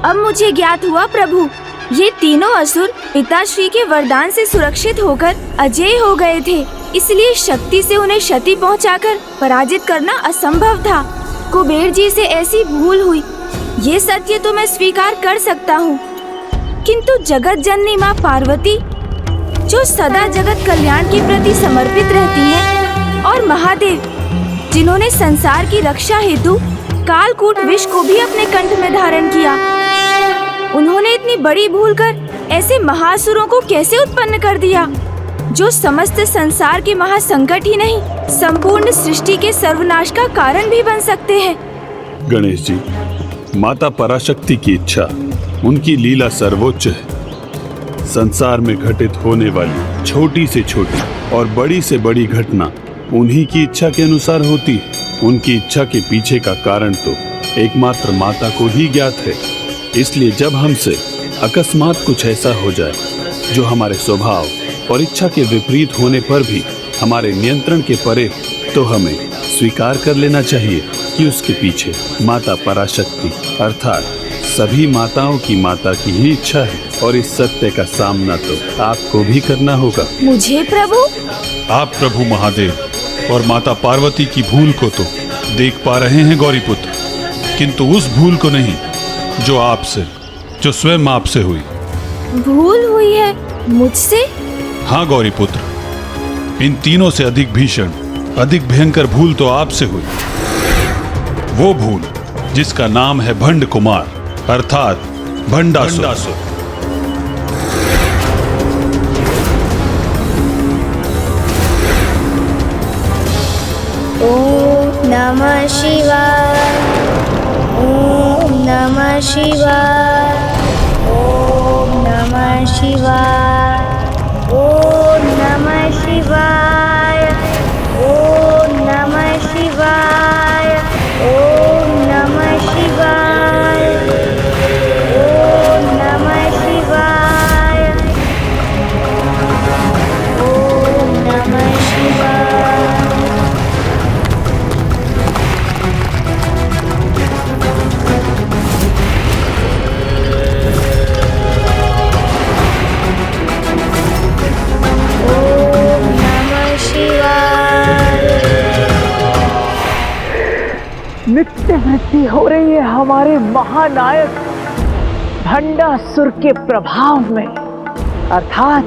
अब मुझे ज्ञात हुआ प्रभु, ये तीनों असुर पिताश्री के वरदान से सुरक्षित होकर अजय हो गए थे, इसलिए शक्ति से उन्हें क्षति पहुंचाकर पराजित करना असंभव था। कुबेर जी से ऐसी भूल हुई, ये सत्य तो मैं स्वीकार कर सकता हूँ, किंतु जगत जननी माँ पार्वती, जो सदा जगत कल्याण के प्रति समर्पित रहती है, और महादेव, जिन्होंने संसार की रक्षा हेतु कालकूट विष को भी अपने कंठ में धारण किया, उन्होंने इतनी बड़ी भूल कर ऐसे महासुरों को कैसे उत्पन्न कर दिया, जो समस्त संसार के महासंकट ही नहीं, संपूर्ण सृष्टि के सर्वनाश का कारण भी बन सकते हैं। गणेश जी, माता पराशक्ति की इच्छा, उनकी लीला सर्वोच्च है। संसार में घटित होने वाली छोटी से छोटी और बड़ी से बड़ी घटना उन्हीं की इच्छा के अनुसार होती है। उनकी इच्छा के पीछे का कारण तो एकमात्र माता को ही ज्ञात है। इसलिए जब हमसे अकस्मात कुछ ऐसा हो जाए जो हमारे स्वभाव और इच्छा के विपरीत होने पर भी हमारे नियंत्रण के परे, तो हमें स्वीकार कर लेना चाहिए कि उसके पीछे माता पराशक्ति अर्थात सभी माताओं की माता की ही इच्छा है, और इस सत्य का सामना तो आपको भी करना होगा। मुझे प्रभु? आप प्रभु महादेव और माता पार्वती की भूल को तो देख पा रहे हैं गौरीपुत्र, किंतु उस भूल को नहीं जो स्वयं आपसे हुई। भूल हुई है मुझसे? हाँ गौरीपुत्र, इन तीनों से अधिक भीषण, अधिक भयंकर भूल तो आपसे हुई। वो भूल जिसका नाम है भंड कुमार अर्थात भंडासुर। ओम नमः शिवाय। ओम नमः शिवाय। ओम नमः शिवाय। ओम नमः शिवाय। ओम नमः शिवाय। ओम नमः शिवाय। ओम नमः शिवाय। ओम नमः शिवाय। नित्य वृद्धि हो रही है हमारे महानायक भंडासुर के प्रभाव में, अर्थात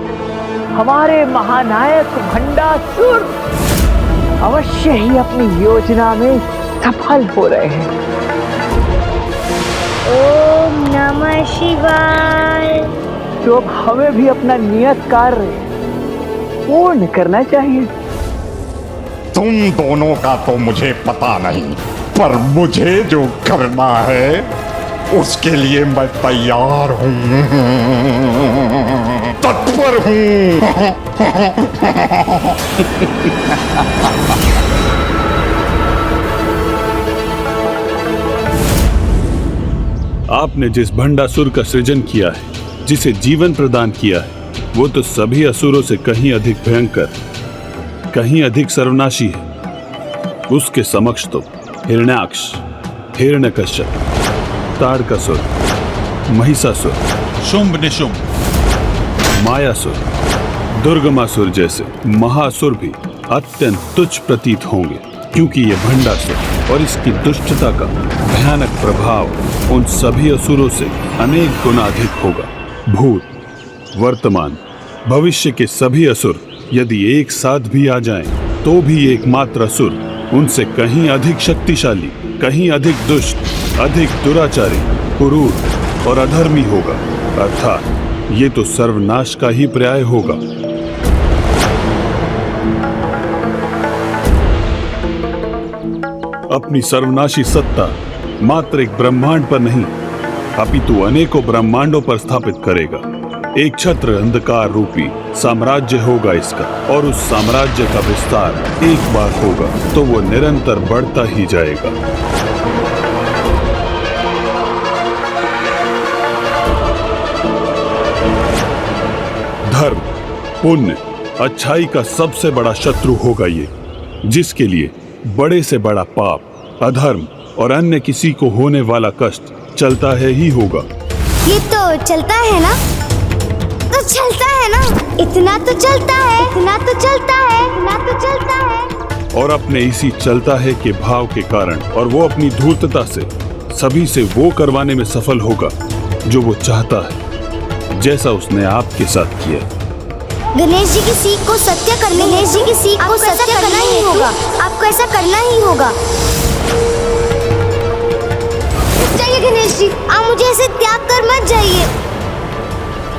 हमारे महानायक भंडासुर अवश्य ही अपनी योजना में सफल हो रहे हैं। ओम नमः शिवाय। तो अब हमें भी अपना नियत कार्य पूर्ण करना चाहिए। तुम दोनों का तो मुझे पता नहीं, पर मुझे जो करना है उसके लिए मैं तैयार हूं, तत्पर हूं। आपने जिस भंडासुर का सृजन किया है, जिसे जीवन प्रदान किया है, वो तो सभी असुरों से कहीं अधिक भयंकर, कहीं अधिक सर्वनाशी है। उसके समक्ष तो हिरण्याक्ष, हिरण्यकश्यप, ताड़कासुर, महिषासुर, शुंभ निशुंभ, मायासुर, दुर्गमासुर जैसे महासुर भी अत्यंत तुच्छ प्रतीत होंगे, क्योंकि ये भंडासुर और इसकी दुष्टता का भयानक प्रभाव उन सभी असुरों से अनेक गुना अधिक होगा। भूत, वर्तमान, भविष्य के सभी असुर यदि एक साथ भी आ जाएं, तो भी एकमात्र असुर उनसे कहीं अधिक शक्तिशाली, कहीं अधिक दुष्ट, अधिक दुराचारी, क्रूर और अधर्मी होगा। अर्थात ये तो सर्वनाश का ही पर्याय होगा। अपनी सर्वनाशी सत्ता मात्र एक ब्रह्मांड पर नहीं, अपितु अनेकों ब्रह्मांडों पर स्थापित करेगा। एक छत्र अंधकार रूपी साम्राज्य होगा इसका, और उस साम्राज्य का विस्तार एक बार होगा तो वो निरंतर बढ़ता ही जाएगा। धर्म, पुण्य, अच्छाई का सबसे बड़ा शत्रु होगा ये, जिसके लिए बड़े से बड़ा पाप, अधर्म और अन्य किसी को होने वाला कष्ट चलता है ही होगा। ये तो चलता है ना, तो चलता है ना, इतना तो चलता है, इतना तो चलता है, इतना तो चलता है। और अपने इसी चलता है के भाव के कारण और वो अपनी धूर्तता से सभी से वो करवाने में सफल होगा जो वो चाहता है, जैसा उसने आपके साथ किया। गणेश जी की सीख को सत्य करने, गणेश जी की सीख को सत्य करना ही होगा। आपको ऐसा करना ही होगा। जाइए गणेश जी, आप मुझे ऐसे त्याग कर मत जाइए।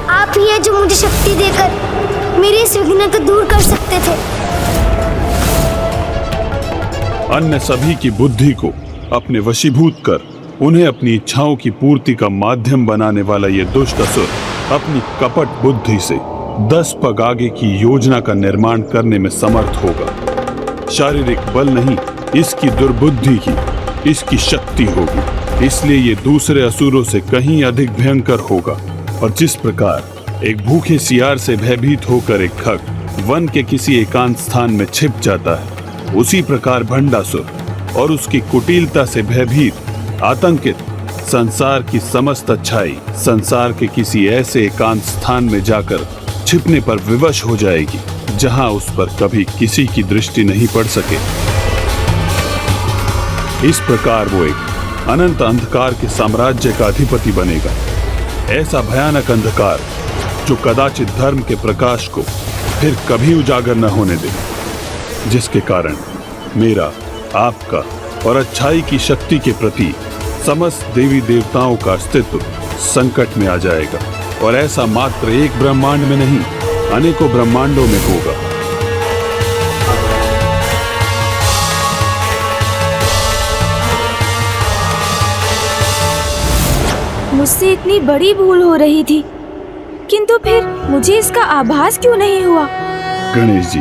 आप ही हैं जो मुझे शक्ति देकर मेरे इस विघ्न को दूर कर सकते थे। अन्य सभी की बुद्धि को अपने वशीभूत कर उन्हें अपनी इच्छाओं की पूर्ति का माध्यम बनाने वाला ये दुष्ट असुर अपनी कपट बुद्धि से 10 पग आगे की योजना का निर्माण करने में समर्थ होगा। शारीरिक बल नहीं, इसकी दुर्बुद्धि ही इसकी शक्ति होगी। इसलिए ये दूसरे असुरों से कहीं अधिक भयंकर होगा। और जिस प्रकार एक भूखे सियार से भयभीत होकर एक ठग वन के किसी एकांत स्थान में छिप जाता है, उसी प्रकार भंडासुर और उसकी कुटिलता से भयभीत, आतंकित संसार की समस्त अच्छाई संसार के किसी ऐसे एकांत स्थान में जाकर छिपने पर विवश हो जाएगी, जहां उस पर कभी किसी की दृष्टि नहीं पड़ सके। इस प्रकार वो एक अनंत अंधकार के साम्राज्य का अधिपति बनेगा। ऐसा भयानक अंधकार जो कदाचित धर्म के प्रकाश को फिर कभी उजागर न होने दे, जिसके कारण मेरा, आपका और अच्छाई की शक्ति के प्रति समस्त देवी देवताओं का अस्तित्व संकट में आ जाएगा। और ऐसा मात्र एक ब्रह्मांड में नहीं, अनेकों ब्रह्मांडों में होगा। मुझसे इतनी बड़ी भूल हो रही थी, किंतु फिर मुझे इसका आभास क्यों नहीं हुआ? गणेश जी,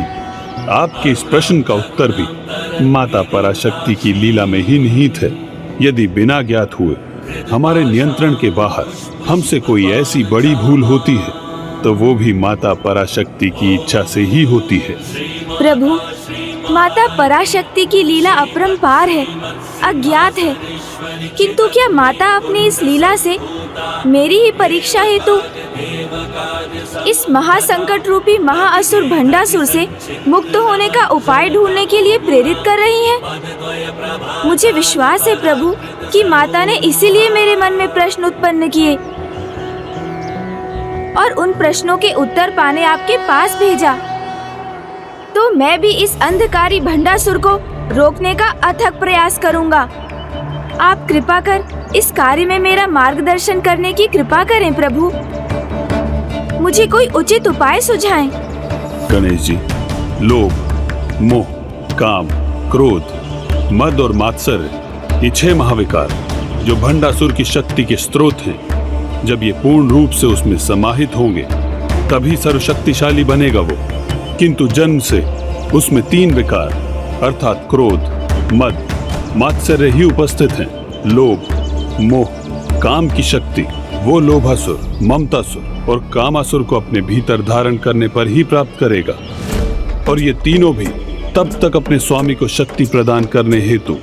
आपके इस प्रश्न का उत्तर भी माता पराशक्ति की लीला में ही निहित है। यदि बिना ज्ञात हुए हमारे नियंत्रण के बाहर हमसे कोई ऐसी बड़ी भूल होती है, तो वो भी माता पराशक्ति की इच्छा से ही होती है। प्रभु, माता पराशक्ति की लीला अपरंपार है, अज्ञात है, किंतु क्या माता अपनी इस लीला से मेरी ही परीक्षा हेतु इस महासंकट रूपी महाअसुर भंडासुर से मुक्त होने का उपाय ढूंढने के लिए प्रेरित कर रही हैं? मुझे विश्वास है प्रभु कि माता ने इसीलिए मेरे मन में प्रश्न उत्पन्न किए और उन प्रश्नों के उत्तर पाने आपके पास भेजा। तो मैं भी इस अंधकारी भंडासुर को रोकने का अथक प्रयास करूंगा। आप कृपा कर इस कार्य में मेरा मार्गदर्शन करने की कृपा करें प्रभु। मुझे कोई उचित उपाय सुझाएं। गणेश जी, लोभ, मोह, काम, क्रोध, मद और मात्सर्य, ये 6 महाविकार जो भंडासुर की शक्ति के स्रोत हैं, जब ये पूर्ण रूप से उसमें समाहित होंगे तभी सर्वशक्तिशाली बनेगा वो। किंतु जन्म से उसमें 3 विकार अर्थात क्रोध, मद, मात्सर्य ही उपस्थित हैं। लोभ, मोह, काम की शक्ति वो लोभासुर, ममतासुर और कामासुर को अपने भीतर धारण करने पर ही प्राप्त करेगा। और ये तीनों भी तब तक अपने स्वामी को शक्ति प्रदान करने हेतु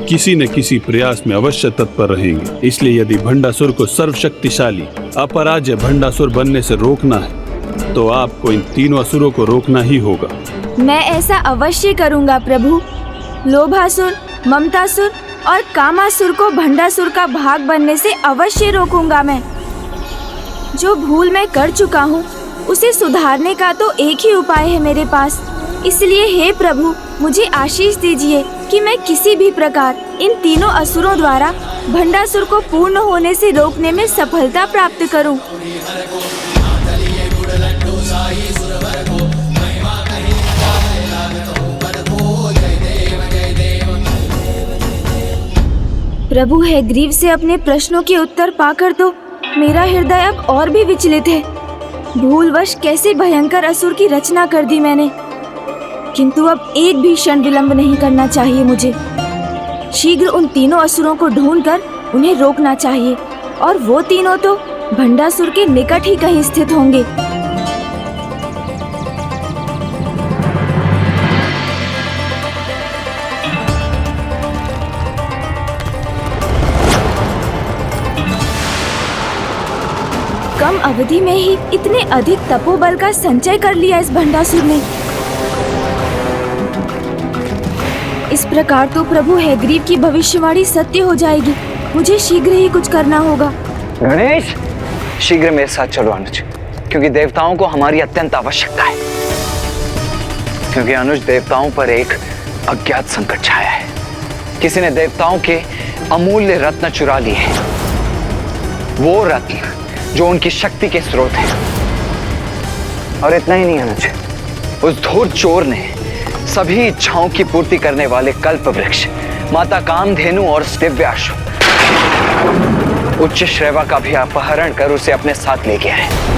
किसी न किसी प्रयास में अवश्य तत्पर रहेंगे। इसलिए यदि भंडासुर को सर्वशक्तिशाली अपराज्य भंडासुर बनने से रोकना है तो आपको इन तीनों असुरों को रोकना ही होगा। मैं ऐसा अवश्य करूंगा प्रभु। लोभासुर, ममतासुर और कामासुर को भंडासुर का भाग बनने से अवश्य रोकूंगा मैं। जो भूल मैं कर चुका हूँ उसे सुधारने का तो एक ही उपाय है मेरे पास। इसलिए हे प्रभु, मुझे आशीष दीजिए कि मैं किसी भी प्रकार इन तीनों असुरों द्वारा भंडासुर को पूर्ण होने से रोकने में सफलता प्राप्त करूं। प्रभु हैग्रीव से अपने प्रश्नों के उत्तर पाकर तो मेरा हृदय अब और भी विचलित है। भूलवश कैसे भयंकर असुर की रचना कर दी मैंने, किंतु अब एक भी क्षण विलंब नहीं करना चाहिए मुझे। शीघ्र उन तीनों असुरों को ढूंढकर उन्हें रोकना चाहिए, और वो तीनों तो भंडासुर के निकट ही कहीं स्थित होंगे। कम अवधि में ही इतने अधिक तपोबल का संचय कर लिया इस भंडासुर ने। इस प्रकार तो प्रभु हैग्रीव की भविष्यवाणी सत्य हो जाएगी। मुझे शीघ्र ही कुछ करना होगा। गणेश, शीघ्र मेरे साथ चलो अनुज, क्योंकि देवताओं को हमारी अत्यंत आवश्यकता है। क्योंकि अनुज, देवताओं पर एक अज्ञात संकट छाया है। किसी ने देवताओं के अमूल्य रत्न चुरा लिए हैं, वो रत्न जो उनकी शक्ति के स्रोत है। और इतना ही नहीं अनुज, उस धूर्त चोर ने सभी इच्छाओं की पूर्ति करने वाले कल्प वृक्ष, माता कामधेनु और दिव्याश्व, उच्च श्रेवा का भी अपहरण कर उसे अपने साथ ले गया है।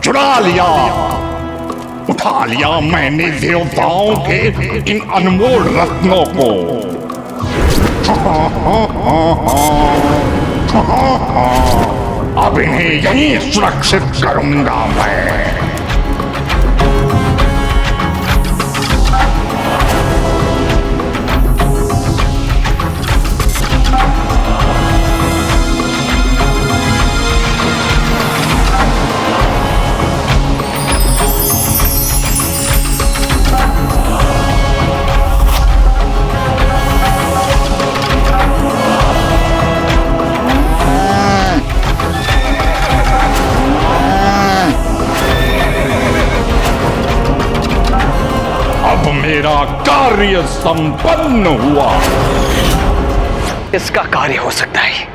चुरा लिया, उठा लिया मैंने देवताओं के इन अनमोल रत्नों को। अब इन्हें यहीं सुरक्षित करूंगा मैं। मेरा कार्य संपन्न हुआ। इसका कार्य हो सकता है।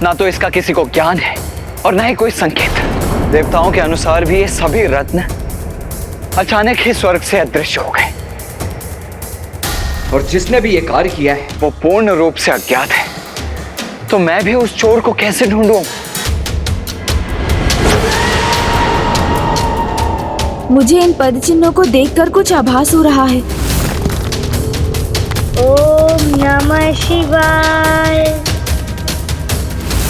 ना तो इसका किसी को ज्ञान है और ना ही कोई संकेत। देवताओं के अनुसार भी ये सभी रत्न अचानक ही स्वर्ग से अदृश्य हो गए। और जिसने भी ये कार्य किया है वो पूर्ण रूप से अज्ञात है। तो मैं भी उस चोर को कैसे ढूंढूं? मुझे इन पद चिन्हों को देखकर कुछ आभास हो रहा है। ओम नमः शिवाय।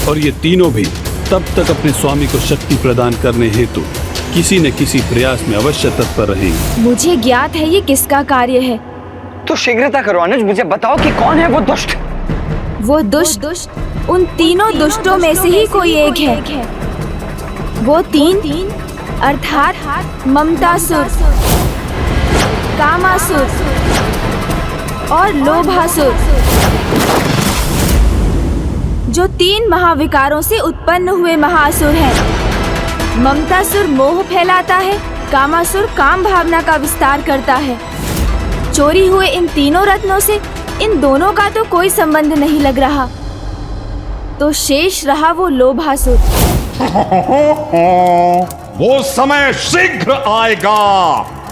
और ये तीनों भी तब तक अपने स्वामी को शक्ति प्रदान करने हेतु किसी न किसी प्रयास में अवश्य तत्पर रहेंगे। मुझे ज्ञात है ये किसका कार्य है। तो शीघ्रता करो अनुज, मुझे बताओ कि कौन है वो दुष्ट। वो दुष्ट उन तीनों दुष्टों में से ही कोई एक है। वो तीन अर्थात ममतासुर, कामासुर और लोभासुर, जो 3 महाविकारों से उत्पन्न हुए महासुर हैं। ममतासुर मोह फैलाता है, कामासुर काम भावना का विस्तार करता है। चोरी हुए इन तीनों रत्नों से इन दोनों का तो कोई संबंध नहीं लग रहा। तो शेष रहा वो लोभासुर। वो समय शीघ्र आएगा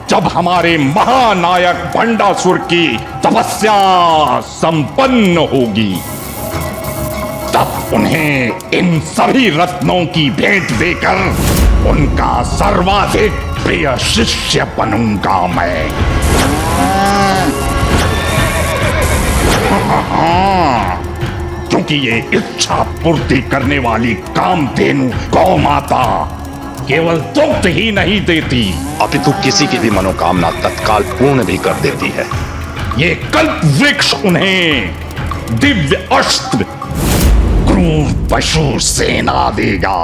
जब हमारे महानायक भंडासुर की तपस्या संपन्न होगी। तब उन्हें इन सभी रत्नों की भेंट देकर उनका सर्वाधिक प्रिय शिष्य बनूंगा मैं। क्योंकि ये इच्छा पूर्ति करने वाली कामधेनु गौ माता केवल दुग्ध ही नहीं देती अपितु किसी की भी मनोकामना तत्काल पूर्ण भी कर देती है। ये कल्प वृक्ष उन्हें दिव्य अस्त्र क्रूर पशु सेना देगा।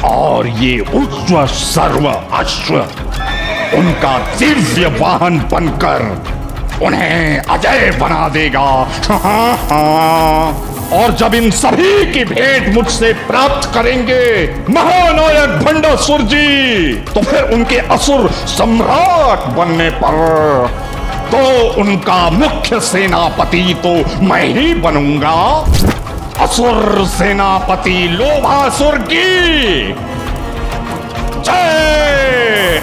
और ये उच्च सर्व अश्व उनका दिव्य वाहन बनकर उन्हें अजय बना देगा। और जब इन सभी की भेंट मुझसे प्राप्त करेंगे महानायक भंडासुर जी, तो फिर उनके असुर सम्राट बनने पर तो उनका मुख्य सेनापति तो मैं ही बनूंगा। असुर सेनापति लोभासुर की जय।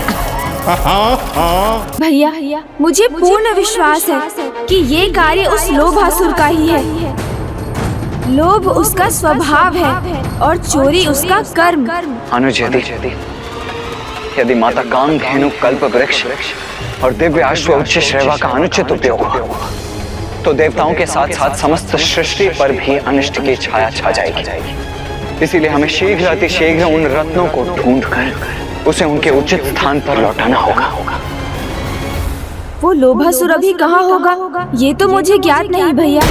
भैया, मुझे पूर्ण विश्वास है कि ये कार्य उस लोभासुर का ही है। लोभ उसका स्वभाव है और चोरी उसका कर्म। अनुज, यदि माता कामधेनु कल्प वृक्ष और दिव्य अश्व उच्च श्रेवा का अनुचित उपयोग हो तो देवताओं के साथ साथ समस्त सृष्टि पर भी अनिष्ट की छाया छा जाएगी। इसीलिए हमें शीघ्र अतिशीघ्र उन रत्नों को ढूंढकर उसे उनके उचित स्थान पर लौटाना होगा। वो लोभासुर अभी कहाँ होगा ये तो मुझे ज्ञात नहीं भैया,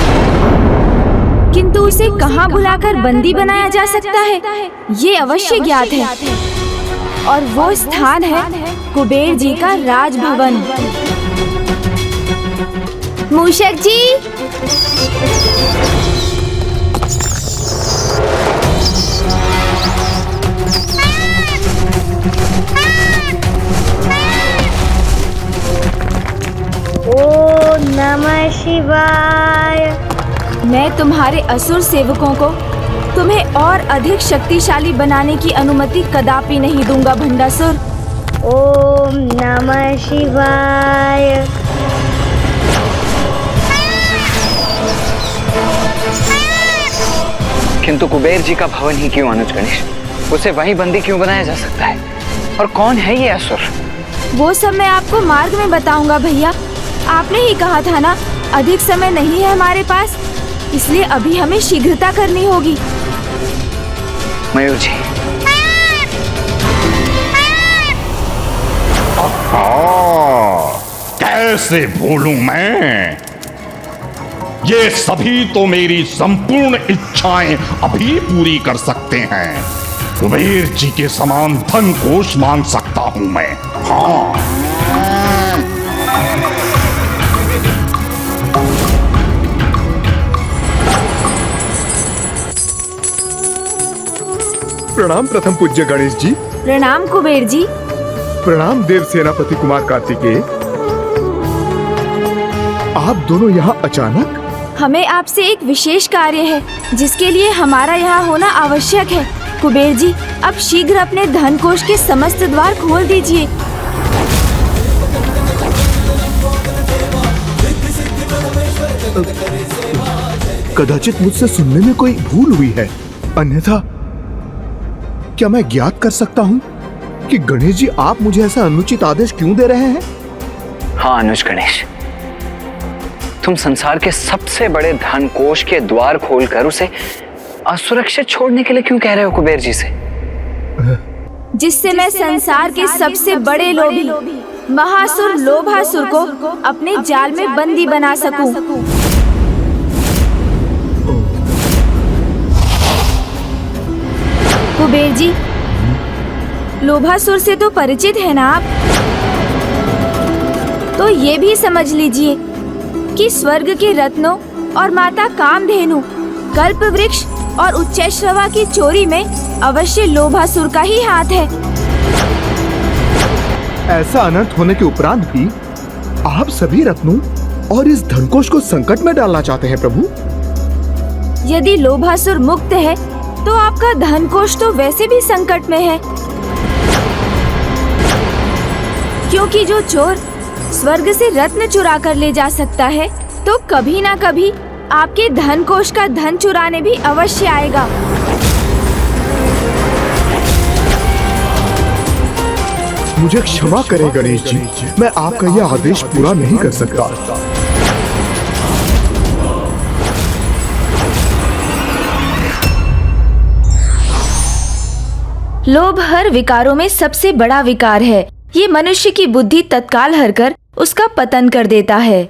किंतु उसे कहाँ बुलाकर बंदी बनाया जा सकता है ये अवश्य ज्ञात है। और वो स्थान है कुबेर जी का राजभवन। मूषक जी, ओम नमः शिवाय। मैं तुम्हारे असुर सेवकों को तुम्हें और अधिक शक्तिशाली बनाने की अनुमति कदापि नहीं दूंगा भंडासुर। ओम नमः शिवाय। किंतु कुबेर जी का भवन ही क्यों अनुज गणेश? उसे वहीं बंदी क्यों बनाया जा सकता है? और कौन है ये असुर? वो सब मैं आपको मार्ग में बताऊंगा भैया। आपने ही कहा था ना, अधिक समय नहीं है हमारे पास, इसलिए अभी हमें शीघ्रता करनी होगी। मयूर जी, कैसे भूलूं मैं? ये सभी तो मेरी संपूर्ण इच्छाएं अभी पूरी कर सकते हैं। कुबेर जी के समान धन कोष मांग सकता हूं मैं। हाँ, प्रणाम प्रथम पूज्य गणेश जी। प्रणाम कुबेर जी। प्रणाम देव सेनापति कुमार कार्तिकेय। आप दोनों यहाँ अचानक? हमें आपसे एक विशेष कार्य है जिसके लिए हमारा यहाँ होना आवश्यक है। कुबेर जी, अब शीघ्र अपने धन कोष के समस्त द्वार खोल दीजिए। कदाचित मुझसे सुनने में कोई भूल हुई है, अन्यथा क्या मैं ज्ञात कर सकता हूँ कि गणेश जी आप मुझे ऐसा अनुचित आदेश क्यों दे रहे हैं? हाँ अनुज गणेश, तुम संसार के सबसे बड़े धन कोष के द्वार खोलकर उसे असुरक्षित छोड़ने के लिए क्यों कह रहे हो कुबेर जी से? जिससे मैं संसार के सबसे बड़े लोभी महासुर लोभासुर को अपने जाल में बंदी बना सकूं। कुबेर जी, लोभासुर से तो परिचित है ना आप? तो ये भी समझ लीजिए कि स्वर्ग के रत्नों और माता कामधेनु, कल्प वृक्ष और उच्चैश्रवा की चोरी में अवश्य लोभासुर का ही हाथ है। ऐसा अनर्थ होने के उपरांत भी आप सभी रत्नों और इस धनकोष को संकट में डालना चाहते हैं प्रभु? यदि लोभासुर मुक्त है तो आपका धनकोष तो वैसे भी संकट में है, क्योंकि जो चोर स्वर्ग से रत्न चुरा कर ले जा सकता है तो कभी ना कभी आपके धनकोष का धन चुराने भी अवश्य आएगा। मुझे क्षमा करें गणेश जी, मैं आपका यह आदेश पूरा नहीं कर सकता। लोभ हर विकारों में सबसे बड़ा विकार है। ये मनुष्य की बुद्धि तत्काल हर कर उसका पतन कर देता है।